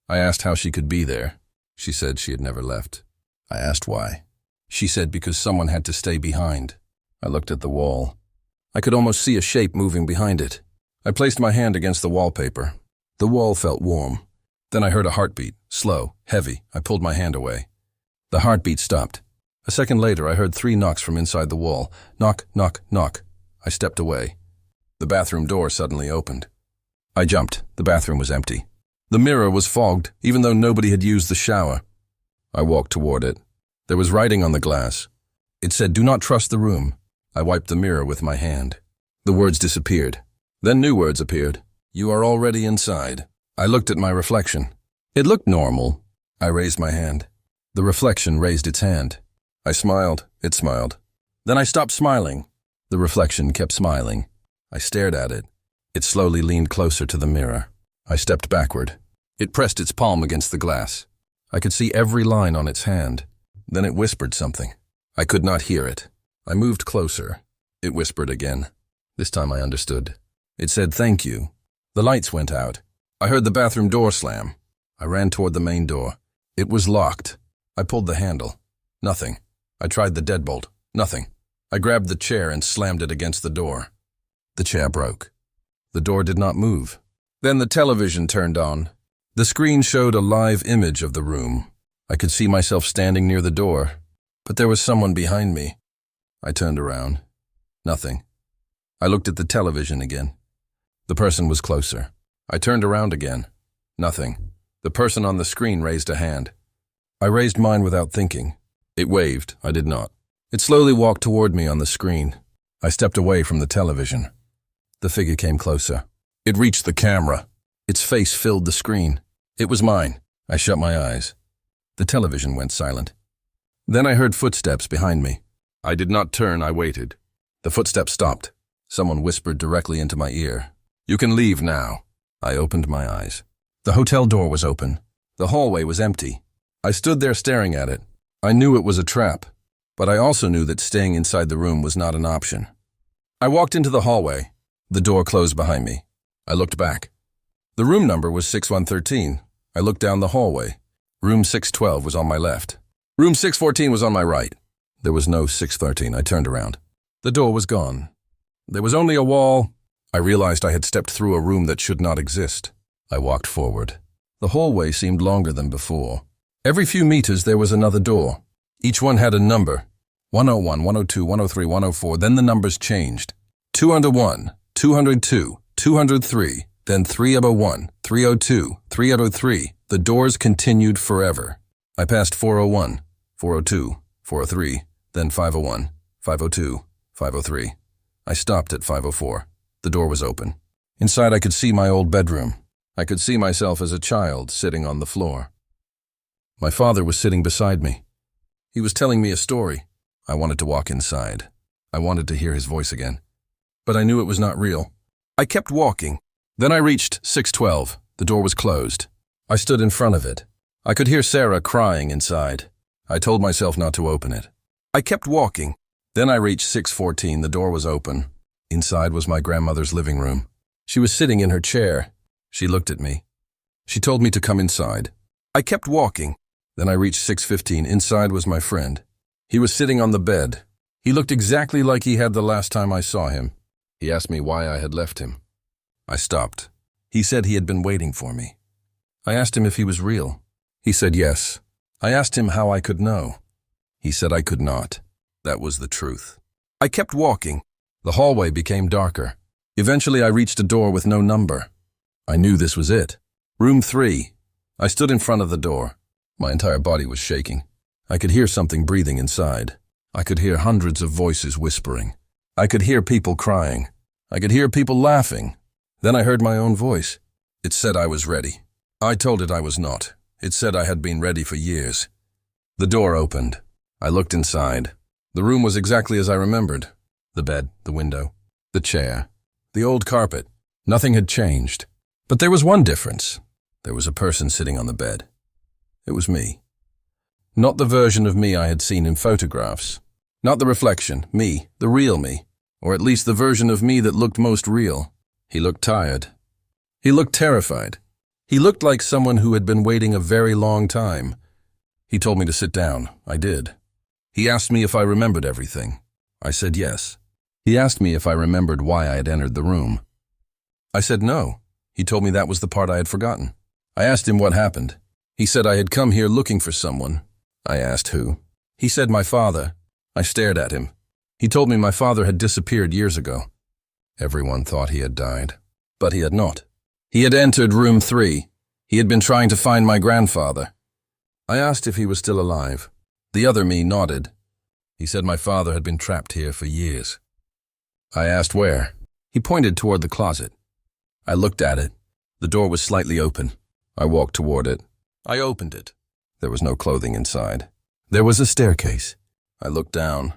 I asked how she could be there. She said she had never left. I asked why. She said because someone had to stay behind. I looked at the wall. I could almost see a shape moving behind it. I placed my hand against the wallpaper. The wall felt warm. Then I heard a heartbeat, slow, heavy. I pulled my hand away. The heartbeat stopped. A second later, I heard 3 knocks from inside the wall. Knock, knock, knock. I stepped away. The bathroom door suddenly opened. I jumped. The bathroom was empty. The mirror was fogged, even though nobody had used the shower. I walked toward it. There was writing on the glass. It said, "Do not trust the room." I wiped the mirror with my hand. The words disappeared. Then new words appeared. "You are already inside." I looked at my reflection. It looked normal. I raised my hand. The reflection raised its hand. I smiled. It smiled. Then I stopped smiling. The reflection kept smiling. I stared at it. It slowly leaned closer to the mirror. I stepped backward. It pressed its palm against the glass. I could see every line on its hand. Then it whispered something. I could not hear it. I moved closer. It whispered again. This time I understood. It said, "Thank you." The lights went out. I heard the bathroom door slam. I ran toward the main door. It was locked. I pulled the handle. Nothing. I tried the deadbolt. Nothing. I grabbed the chair and slammed it against the door. The chair broke. The door did not move. Then the television turned on. The screen showed a live image of the room. I could see myself standing near the door, but there was someone behind me. I turned around. Nothing. I looked at the television again. The person was closer. I turned around again. Nothing. The person on the screen raised a hand. I raised mine without thinking. It waved. I did not. It slowly walked toward me on the screen. I stepped away from the television. The figure came closer. It reached the camera. Its face filled the screen. It was mine. I shut my eyes. The television went silent. Then I heard footsteps behind me. I did not turn, I waited. The footsteps stopped. Someone whispered directly into my ear. "You can leave now." I opened my eyes. The hotel door was open. The hallway was empty. I stood there staring at it. I knew it was a trap, but I also knew that staying inside the room was not an option. I walked into the hallway. The door closed behind me. I looked back. The room number was 6113. I looked down the hallway. Room 612 was on my left. Room 614 was on my right. There was no 613. I turned around. The door was gone. There was only a wall. I realized I had stepped through a room that should not exist. I walked forward. The hallway seemed longer than before. Every few meters there was another door. Each one had a number. 101, 102, 103, 104. Then the numbers changed. 201, 202, 203, then 301, 302, 303. The doors continued forever. I passed 401, 402, 403, then 501, 502, 503. I stopped at 504. The door was open. Inside I could see my old bedroom. I could see myself as a child sitting on the floor. My father was sitting beside me. He was telling me a story. I wanted to walk inside. I wanted to hear his voice again. But I knew it was not real. I kept walking. Then I reached 612. The door was closed. I stood in front of it. I could hear Sarah crying inside. I told myself not to open it. I kept walking. Then I reached 614. The door was open. Inside was my grandmother's living room. She was sitting in her chair. She looked at me. She told me to come inside. I kept walking. Then I reached 615. Inside was my friend. He was sitting on the bed. He looked exactly like he had the last time I saw him. He asked me why I had left him. I stopped. He said he had been waiting for me. I asked him if he was real. He said yes. I asked him how I could know. He said I could not. That was the truth. I kept walking. The hallway became darker. Eventually I reached a door with no number. I knew this was it. Room 3. I stood in front of the door. My entire body was shaking. I could hear something breathing inside. I could hear hundreds of voices whispering. I could hear people crying. I could hear people laughing. Then I heard my own voice. It said I was ready. I told it I was not. It said I had been ready for years. The door opened. I looked inside. The room was exactly as I remembered. The bed, the window, the chair, the old carpet. Nothing had changed. But there was one difference. There was a person sitting on the bed. It was me. Not the version of me I had seen in photographs. Not the reflection, me, the real me, or at least the version of me that looked most real. He looked tired. He looked terrified. He looked like someone who had been waiting a very long time. He told me to sit down. I did. He asked me if I remembered everything. I said yes. He asked me if I remembered why I had entered the room. I said no. He told me that was the part I had forgotten. I asked him what happened. He said I had come here looking for someone. I asked who. He said my father. I stared at him. He told me my father had disappeared years ago. Everyone thought he had died, but he had not. He had entered room 3. He had been trying to find my grandfather. I asked if he was still alive. The other me nodded. He said my father had been trapped here for years. I asked where. He pointed toward the closet. I looked at it. The door was slightly open. I walked toward it. I opened it. There was no clothing inside. There was a staircase. I looked down.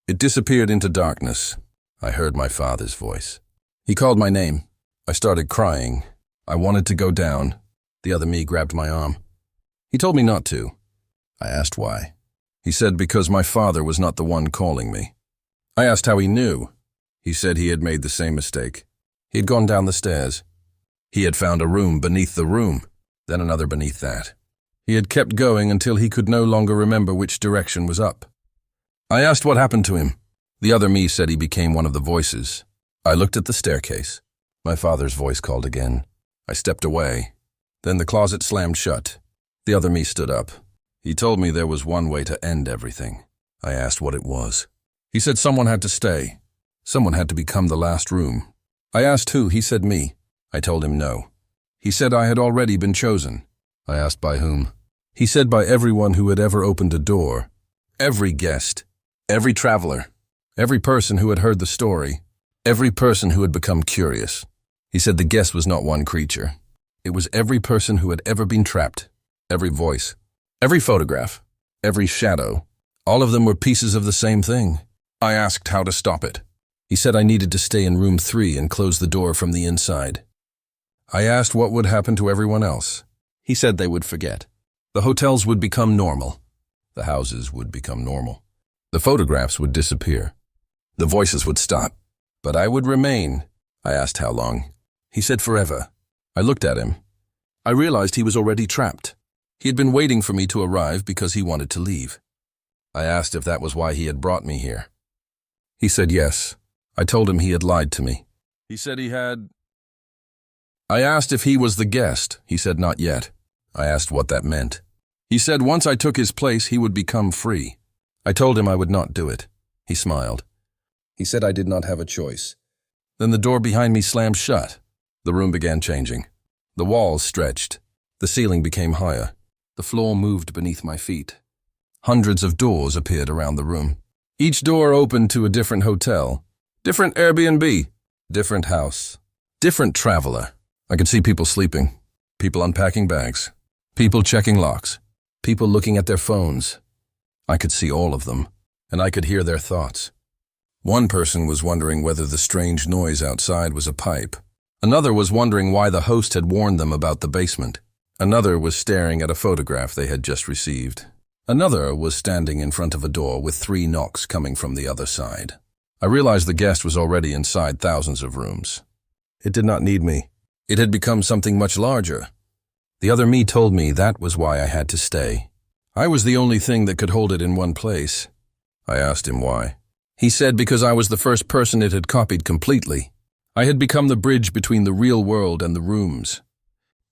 It disappeared into darkness. I heard my father's voice. He called my name. I started crying. I wanted to go down. The other me grabbed my arm. He told me not to. I asked why. He said because my father was not the one calling me. I asked how he knew. He said he had made the same mistake. He had gone down the stairs. He had found a room beneath the room, then another beneath that. He had kept going until he could no longer remember which direction was up. I asked what happened to him. The other me said he became one of the voices. I looked at the staircase. My father's voice called again. I stepped away. Then the closet slammed shut. The other me stood up. He told me there was one way to end everything. I asked what it was. He said someone had to stay. Someone had to become the last room. I asked who. He said me. I told him no. He said I had already been chosen. I asked by whom. He said by everyone who had ever opened a door. Every guest. Every traveler. Every person who had heard the story. Every person who had become curious. He said the guest was not one creature. It was every person who had ever been trapped, every voice, every photograph, every shadow. All of them were pieces of the same thing. I asked how to stop it. He said I needed to stay in room 3 and close the door from the inside. I asked what would happen to everyone else. He said they would forget. The hotels would become normal. The houses would become normal. The photographs would disappear. The voices would stop. But I would remain. I asked how long. He said forever. I looked at him. I realized he was already trapped. He had been waiting for me to arrive because he wanted to leave. I asked if that was why he had brought me here. He said yes. I told him he had lied to me. He said he had... I asked if he was the guest. He said not yet. I asked what that meant. He said once I took his place, he would become free. I told him I would not do it. He smiled. He said I did not have a choice. Then the door behind me slammed shut. The room began changing. The walls stretched. The ceiling became higher. The floor moved beneath my feet. Hundreds of doors appeared around the room. Each door opened to a different hotel, different Airbnb, different house, different traveler. I could see people sleeping, people unpacking bags, people checking locks, people looking at their phones. I could see all of them, and I could hear their thoughts. One person was wondering whether the strange noise outside was a pipe. Another was wondering why the host had warned them about the basement. Another was staring at a photograph they had just received. Another was standing in front of a door with 3 knocks coming from the other side. I realized the guest was already inside thousands of rooms. It did not need me. It had become something much larger. The other me told me that was why I had to stay. I was the only thing that could hold it in one place. I asked him why. He said because I was the first person it had copied completely. I had become the bridge between the real world and the rooms.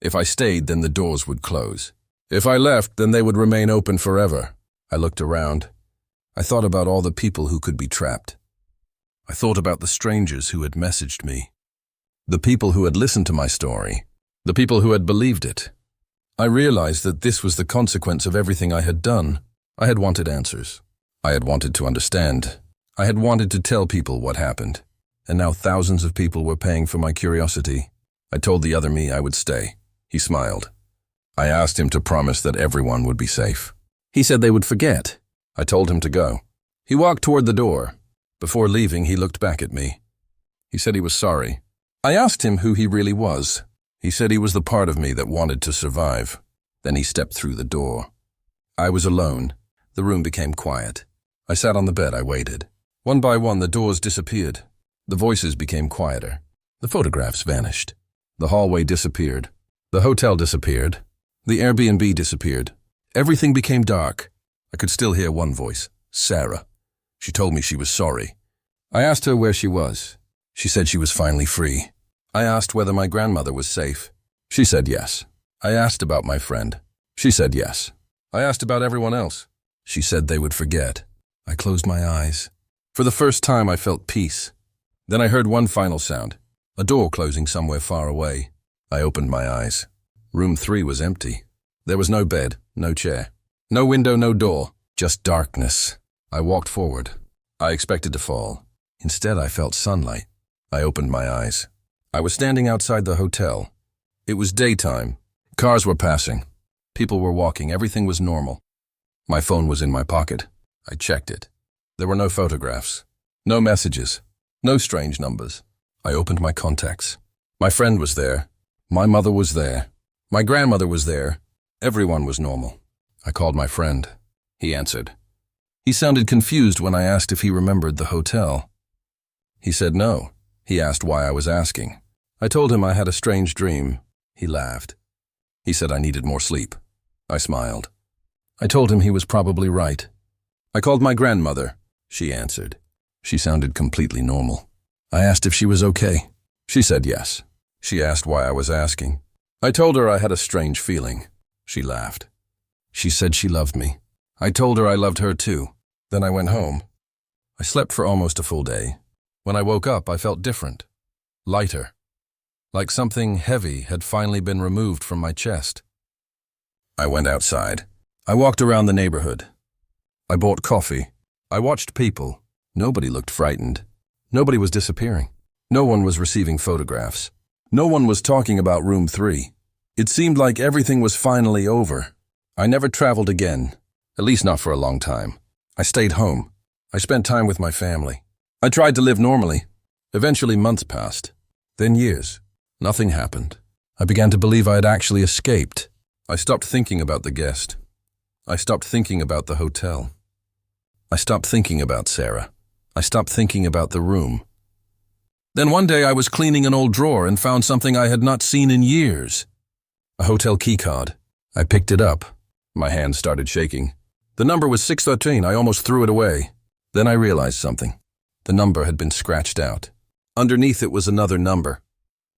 If I stayed, then the doors would close. If I left, then they would remain open forever. I looked around. I thought about all the people who could be trapped. I thought about the strangers who had messaged me. The people who had listened to my story. The people who had believed it. I realized that this was the consequence of everything I had done. I had wanted answers. I had wanted to understand. I had wanted to tell people what happened. And now thousands of people were paying for my curiosity. I told the other me I would stay. He smiled. I asked him to promise that everyone would be safe. He said they would forget. I told him to go. He walked toward the door. Before leaving, he looked back at me. He said he was sorry. I asked him who he really was. He said he was the part of me that wanted to survive. Then he stepped through the door. I was alone. The room became quiet. I sat on the bed. I waited. One by one, the doors disappeared. The voices became quieter. The photographs vanished. The hallway disappeared. The hotel disappeared. The Airbnb disappeared. Everything became dark. I could still hear one voice, Sarah. She told me she was sorry. I asked her where she was. She said she was finally free. I asked whether my grandmother was safe. She said yes. I asked about my friend. She said yes. I asked about everyone else. She said they would forget. I closed my eyes. For the first time, I felt peace. Then I heard one final sound, a door closing somewhere far away. I opened my eyes. Room 3 was empty. There was no bed, no chair, no window, no door, just darkness. I walked forward. I expected to fall. Instead, I felt sunlight. I opened my eyes. I was standing outside the hotel. It was daytime. Cars were passing. People were walking. Everything was normal. My phone was in my pocket. I checked it. There were no photographs, no messages, no strange numbers. I opened my contacts. My friend was there. My mother was there. My grandmother was there. Everyone was normal. I called my friend. He answered. He sounded confused when I asked if he remembered the hotel. He said no. He asked why I was asking. I told him I had a strange dream. He laughed. He said I needed more sleep. I smiled. I told him he was probably right. I called my grandmother. She answered. She sounded completely normal. I asked if she was okay. She said yes. She asked why I was asking. I told her I had a strange feeling. She laughed. She said she loved me. I told her I loved her too. Then I went home. I slept for almost a full day. When I woke up, I felt different, lighter, like something heavy had finally been removed from my chest. I went outside. I walked around the neighborhood. I bought coffee. I watched people. Nobody looked frightened. Nobody was disappearing. No one was receiving photographs. No one was talking about room 3. It seemed like everything was finally over. I never traveled again, at least not for a long time. I stayed home. I spent time with my family. I tried to live normally. Eventually months passed, then years. Nothing happened. I began to believe I had actually escaped. I stopped thinking about the guest. I stopped thinking about the hotel. I stopped thinking about Sarah. I stopped thinking about the room. Then one day I was cleaning an old drawer and found something I had not seen in years. A hotel keycard. I picked it up. My hand started shaking. The number was 613. I almost threw it away. Then I realized something. The number had been scratched out. Underneath it was another number,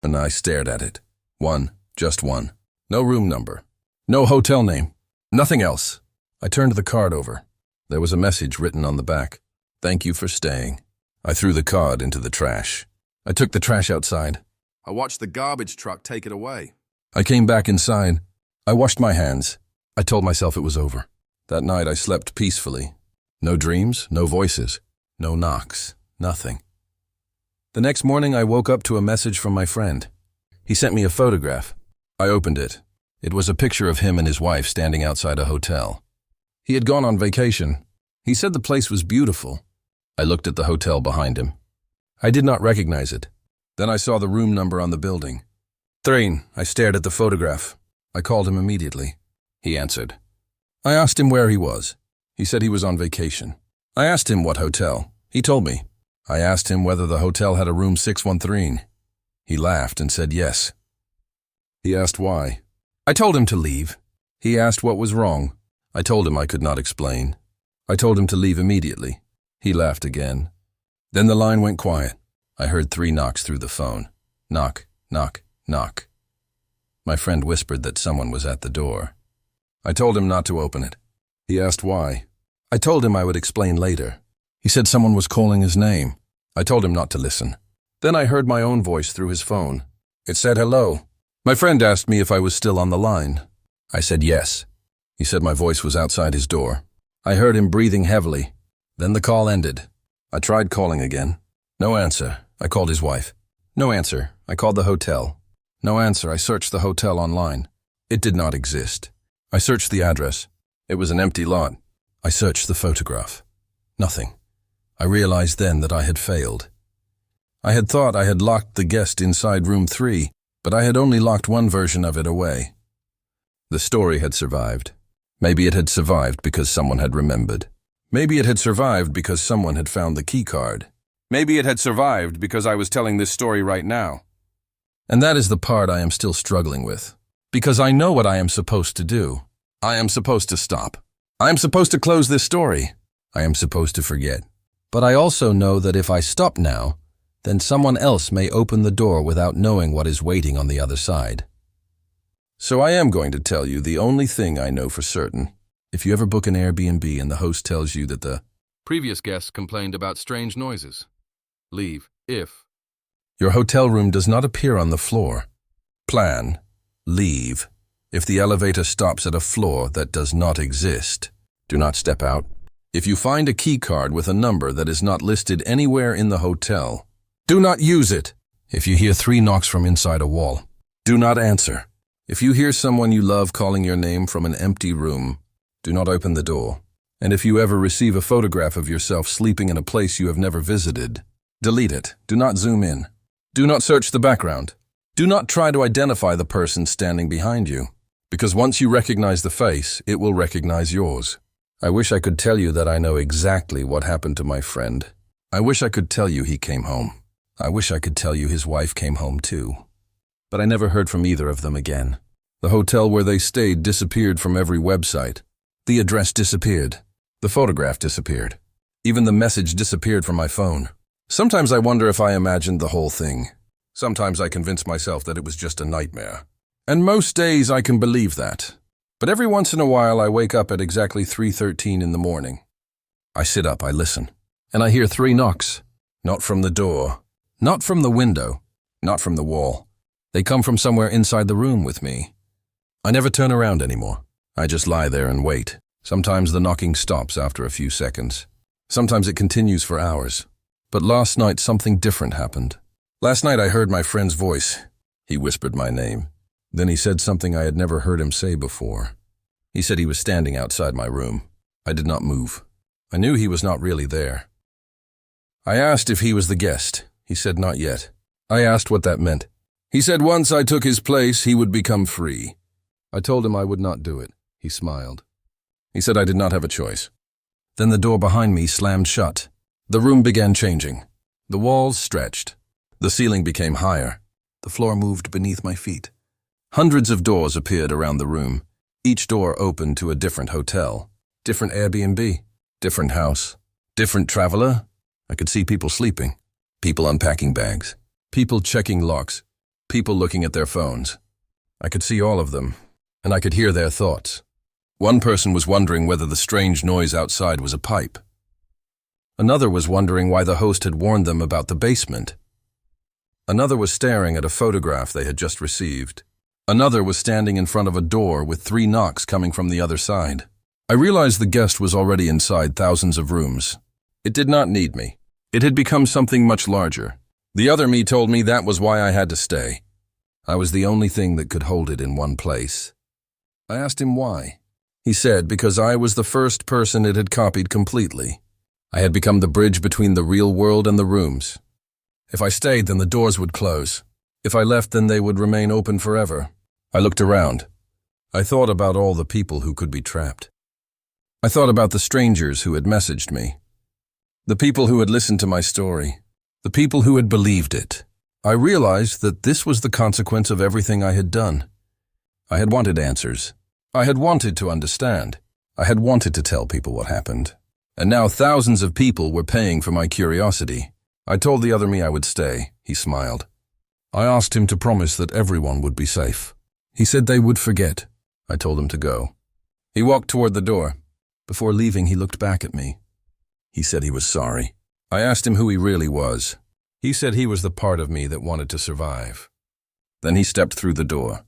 and I stared at it. One, just one. No room number. No hotel name. Nothing else. I turned the card over. There was a message written on the back. Thank you for staying. I threw the card into the trash. I took the trash outside. I watched the garbage truck take it away. I came back inside. I washed my hands. I told myself it was over. That night I slept peacefully. No dreams, no voices, no knocks, nothing. The next morning I woke up to a message from my friend. He sent me a photograph. I opened it. It was a picture of him and his wife standing outside a hotel. He had gone on vacation. He said the place was beautiful. I looked at the hotel behind him. I did not recognize it. Then I saw the room number on the building. 3. I stared at the photograph. I called him immediately. He answered. I asked him where he was. He said he was on vacation. I asked him what hotel. He told me. I asked him whether the hotel had a room 613. He laughed and said yes. He asked why. I told him to leave. He asked what was wrong. I told him I could not explain. I told him to leave immediately. He laughed again. Then the line went quiet. I heard 3 knocks through the phone. Knock, knock, knock. My friend whispered that someone was at the door. I told him not to open it. He asked why. I told him I would explain later. He said someone was calling his name. I told him not to listen. Then I heard my own voice through his phone. It said hello. My friend asked me if I was still on the line. I said yes. He said my voice was outside his door. I heard him breathing heavily. Then the call ended. I tried calling again. No answer. I called his wife. No answer. I called the hotel. No answer. I searched the hotel online. It did not exist. I searched the address. It was an empty lot. I searched the photograph. Nothing. I realized then that I had failed. I had thought I had locked the guest inside room 3, but I had only locked one version of it away. The story had survived. Maybe it had survived because someone had remembered. Maybe it had survived because someone had found the key card. Maybe it had survived because I was telling this story right now. And that is the part I am still struggling with. Because I know what I am supposed to do. I am supposed to stop. I am supposed to close this story. I am supposed to forget. But I also know that if I stop now, then someone else may open the door without knowing what is waiting on the other side. So I am going to tell you the only thing I know for certain. If you ever book an Airbnb and the host tells you that the previous guests complained about strange noises, leave. If your hotel room does not appear on the floor, plan, leave. If the elevator stops at a floor that does not exist, do not step out. If you find a key card with a number that is not listed anywhere in the hotel, do not use it. If you hear 3 knocks from inside a wall, do not answer. If you hear someone you love calling your name from an empty room, do not open the door. And if you ever receive a photograph of yourself sleeping in a place you have never visited, delete it. Do not zoom in. Do not search the background. Do not try to identify the person standing behind you, because once you recognize the face, it will recognize yours. I wish I could tell you that I know exactly what happened to my friend. I wish I could tell you he came home. I wish I could tell you his wife came home too. But I never heard from either of them again. The hotel where they stayed disappeared from every website. The address disappeared. The photograph disappeared. Even the message disappeared from my phone. Sometimes I wonder if I imagined the whole thing. Sometimes I convince myself that it was just a nightmare. And most days I can believe that. But every once in a while I wake up at exactly 3:13 in the morning. I sit up, I listen, and I hear 3 knocks. Not from the door, not from the window, not from the wall. They come from somewhere inside the room with me. I never turn around anymore. I just lie there and wait. Sometimes the knocking stops after a few seconds. Sometimes it continues for hours. But last night something different happened. Last night I heard my friend's voice. He whispered my name. Then he said something I had never heard him say before. He said he was standing outside my room. I did not move. I knew he was not really there. I asked if he was the guest. He said not yet. I asked what that meant. He said once I took his place, he would become free. I told him I would not do it. He smiled. He said I did not have a choice. Then the door behind me slammed shut. The room began changing. The walls stretched. The ceiling became higher. The floor moved beneath my feet. Hundreds of doors appeared around the room. Each door opened to a different hotel, different Airbnb, different house, different traveler. I could see people sleeping, people unpacking bags, people checking locks, people looking at their phones. I could see all of them, and I could hear their thoughts. One person was wondering whether the strange noise outside was a pipe. Another was wondering why the host had warned them about the basement. Another was staring at a photograph they had just received. Another was standing in front of a door with 3 knocks coming from the other side. I realized the guest was already inside thousands of rooms. It did not need me. It had become something much larger. The other me told me that was why I had to stay. I was the only thing that could hold it in one place. I asked him why. He said because I was the first person it had copied completely. I had become the bridge between the real world and the rooms. If I stayed, then the doors would close. If I left, then they would remain open forever. I looked around. I thought about all the people who could be trapped. I thought about the strangers who had messaged me. The people who had listened to my story. The people who had believed it. I realized that this was the consequence of everything I had done. I had wanted answers. I had wanted to understand. I had wanted to tell people what happened. And now thousands of people were paying for my curiosity. I told the other me I would stay. He smiled. I asked him to promise that everyone would be safe. He said they would forget. I told him to go. He walked toward the door. Before leaving, he looked back at me. He said he was sorry. I asked him who he really was. He said he was the part of me that wanted to survive. Then he stepped through the door.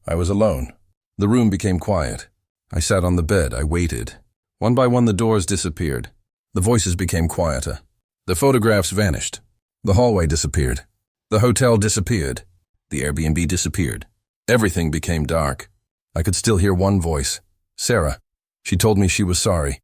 I was alone. The room became quiet. I sat on the bed. I waited. One by one, the doors disappeared. The voices became quieter. The photographs vanished. The hallway disappeared. The hotel disappeared. The Airbnb disappeared. Everything became dark. I could still hear one voice. Sarah. She told me she was sorry.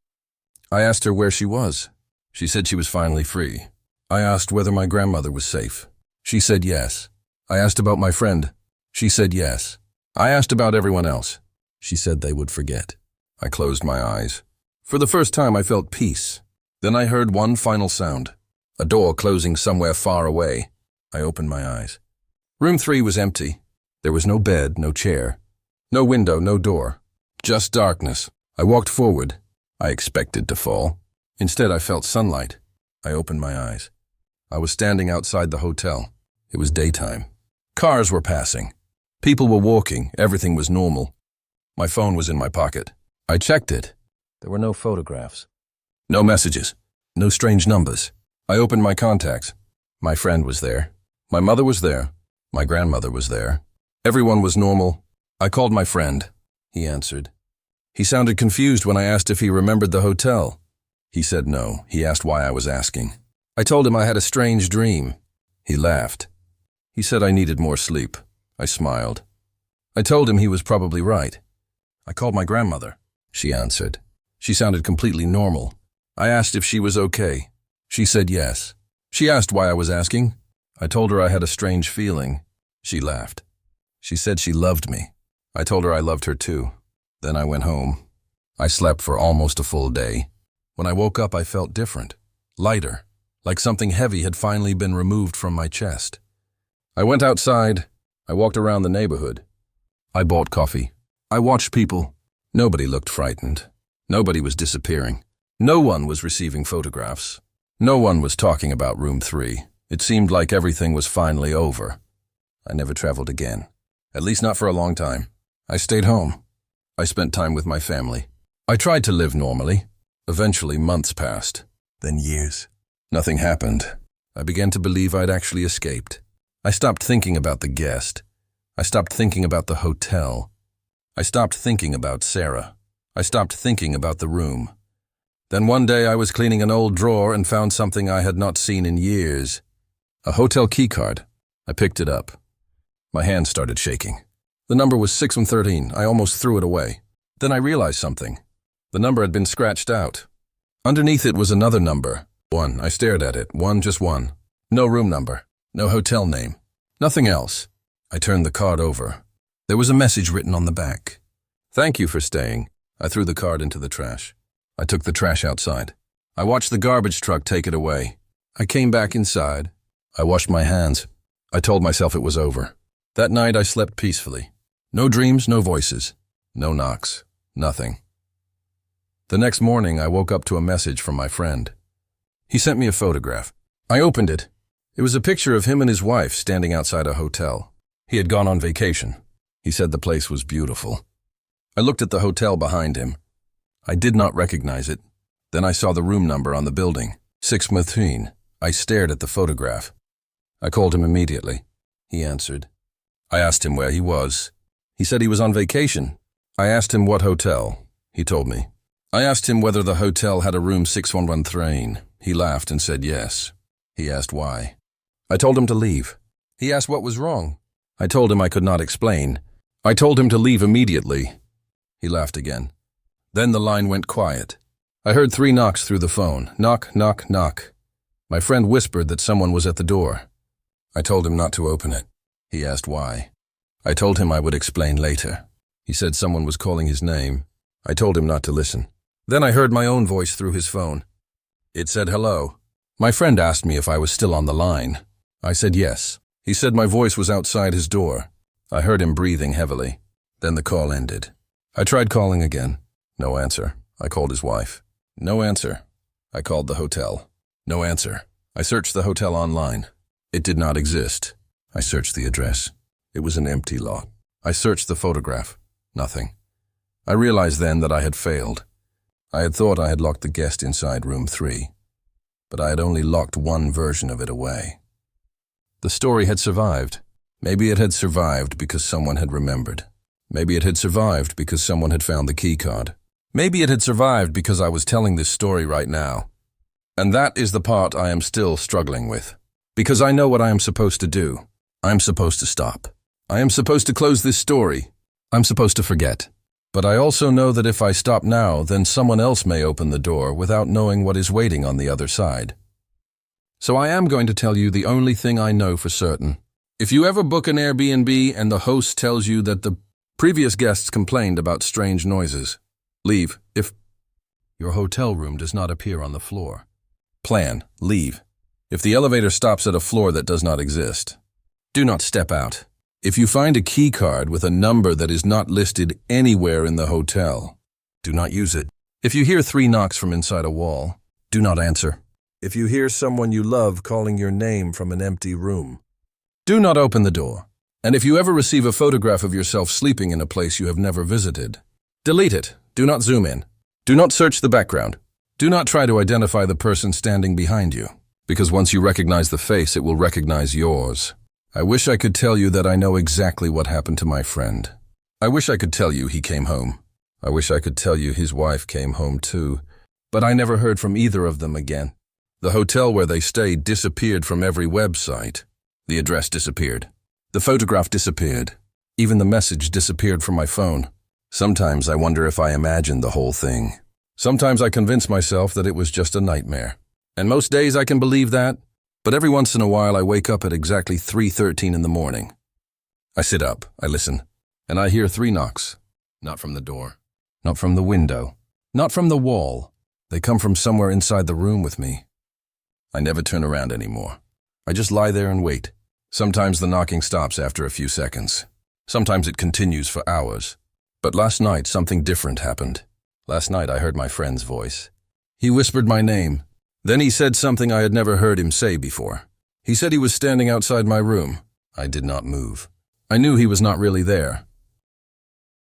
I asked her where she was. She said she was finally free. I asked whether my grandmother was safe. She said yes. I asked about my friend. She said yes. I asked about everyone else. She said they would forget. I closed my eyes. For the first time, I felt peace. Then I heard one final sound. A door closing somewhere far away. I opened my eyes. Room 3 was empty. There was no bed, no chair. No window, no door. Just darkness. I walked forward. I expected to fall. Instead, I felt sunlight. I opened my eyes. I was standing outside the hotel. It was daytime. Cars were passing. People were walking. Everything was normal. My phone was in my pocket. I checked it. There were no photographs. No messages. No strange numbers. I opened my contacts. My friend was there. My mother was there. My grandmother was there. Everyone was normal. I called my friend. He answered. He sounded confused when I asked if he remembered the hotel. He said no. He asked why I was asking. I told him I had a strange dream. He laughed. He said I needed more sleep. I smiled. I told him he was probably right. I called my grandmother. She answered. She sounded completely normal. I asked if she was okay. She said yes. She asked why I was asking. I told her I had a strange feeling. She laughed. She said she loved me. I told her I loved her too. Then I went home. I slept for almost a full day. When I woke up, I felt different, lighter, like something heavy had finally been removed from my chest. I went outside. I walked around the neighborhood. I bought coffee. I watched people. Nobody looked frightened. Nobody was disappearing. No one was receiving photographs. No one was talking about room 3. It seemed like everything was finally over. I never traveled again. At least not for a long time. I stayed home. I spent time with my family. I tried to live normally. Eventually, months passed. Then years. Nothing happened. I began to believe I'd actually escaped. I stopped thinking about the guest. I stopped thinking about the hotel. I stopped thinking about Sarah. I stopped thinking about the room. Then one day I was cleaning an old drawer and found something I had not seen in years. A hotel keycard. I picked it up. My hand started shaking. The number was 613. I almost threw it away. Then I realized something. The number had been scratched out. Underneath it was another number. 1. I stared at it. 1, just 1. No room number. No hotel name. Nothing else. I turned the card over. There was a message written on the back. Thank you for staying. I threw the card into the trash. I took the trash outside. I watched the garbage truck take it away. I came back inside. I washed my hands. I told myself it was over. That night I slept peacefully. No dreams, no voices. No knocks. Nothing. The next morning I woke up to a message from my friend. He sent me a photograph. I opened it. It was a picture of him and his wife standing outside a hotel. He had gone on vacation. He said the place was beautiful. I looked at the hotel behind him. I did not recognize it. Then I saw the room number on the building, 613. I stared at the photograph. I called him immediately. He answered. I asked him where he was. He said he was on vacation. I asked him what hotel. He told me. I asked him whether the hotel had a room 613. He laughed and said yes. He asked why. I told him to leave. He asked what was wrong. I told him I could not explain. I told him to leave immediately. He laughed again. Then the line went quiet. I heard 3 knocks through the phone. Knock, knock, knock. My friend whispered that someone was at the door. I told him not to open it. He asked why. I told him I would explain later. He said someone was calling his name. I told him not to listen. Then I heard my own voice through his phone. It said hello. My friend asked me if I was still on the line. I said yes. He said my voice was outside his door. I heard him breathing heavily. Then the call ended. I tried calling again. No answer. I called his wife. No answer. I called the hotel. No answer. I searched the hotel online. It did not exist. I searched the address. It was an empty lot. I searched the photograph. Nothing. I realized then that I had failed. I had thought I had locked the guest inside room 3, but I had only locked one version of it away. The story had survived. Maybe it had survived because someone had remembered. Maybe it had survived because someone had found the key card. Maybe it had survived because I was telling this story right now. And that is the part I am still struggling with. Because I know what I am supposed to do. I am supposed to stop. I am supposed to close this story. I'm supposed to forget. But I also know that if I stop now, then someone else may open the door without knowing what is waiting on the other side. So I am going to tell you the only thing I know for certain. If you ever book an Airbnb and the host tells you that the previous guests complained about strange noises, leave if your hotel room does not appear on the floor. Plan, leave. If the elevator stops at a floor that does not exist, do not step out. If you find a key card with a number that is not listed anywhere in the hotel, do not use it. If you hear 3 knocks from inside a wall, do not answer. If you hear someone you love calling your name from an empty room, do not open the door. And if you ever receive a photograph of yourself sleeping in a place you have never visited, delete it. Do not zoom in. Do not search the background. Do not try to identify the person standing behind you, because once you recognize the face, it will recognize yours. I wish I could tell you that I know exactly what happened to my friend. I wish I could tell you he came home. I wish I could tell you his wife came home too, but I never heard from either of them again. The hotel where they stayed disappeared from every website. The address disappeared. The photograph disappeared. Even the message disappeared from my phone. Sometimes I wonder if I imagined the whole thing. Sometimes I convince myself that it was just a nightmare. And most days I can believe that, but every once in a while I wake up at exactly 3:13 in the morning. I sit up, I listen, and I hear 3 knocks. Not from the door, not from the window, not from the wall. They come from somewhere inside the room with me. I never turn around anymore. I just lie there and wait. Sometimes the knocking stops after a few seconds. Sometimes it continues for hours. But last night something different happened. Last night I heard my friend's voice. He whispered my name. Then he said something I had never heard him say before. He said he was standing outside my room. I did not move. I knew he was not really there.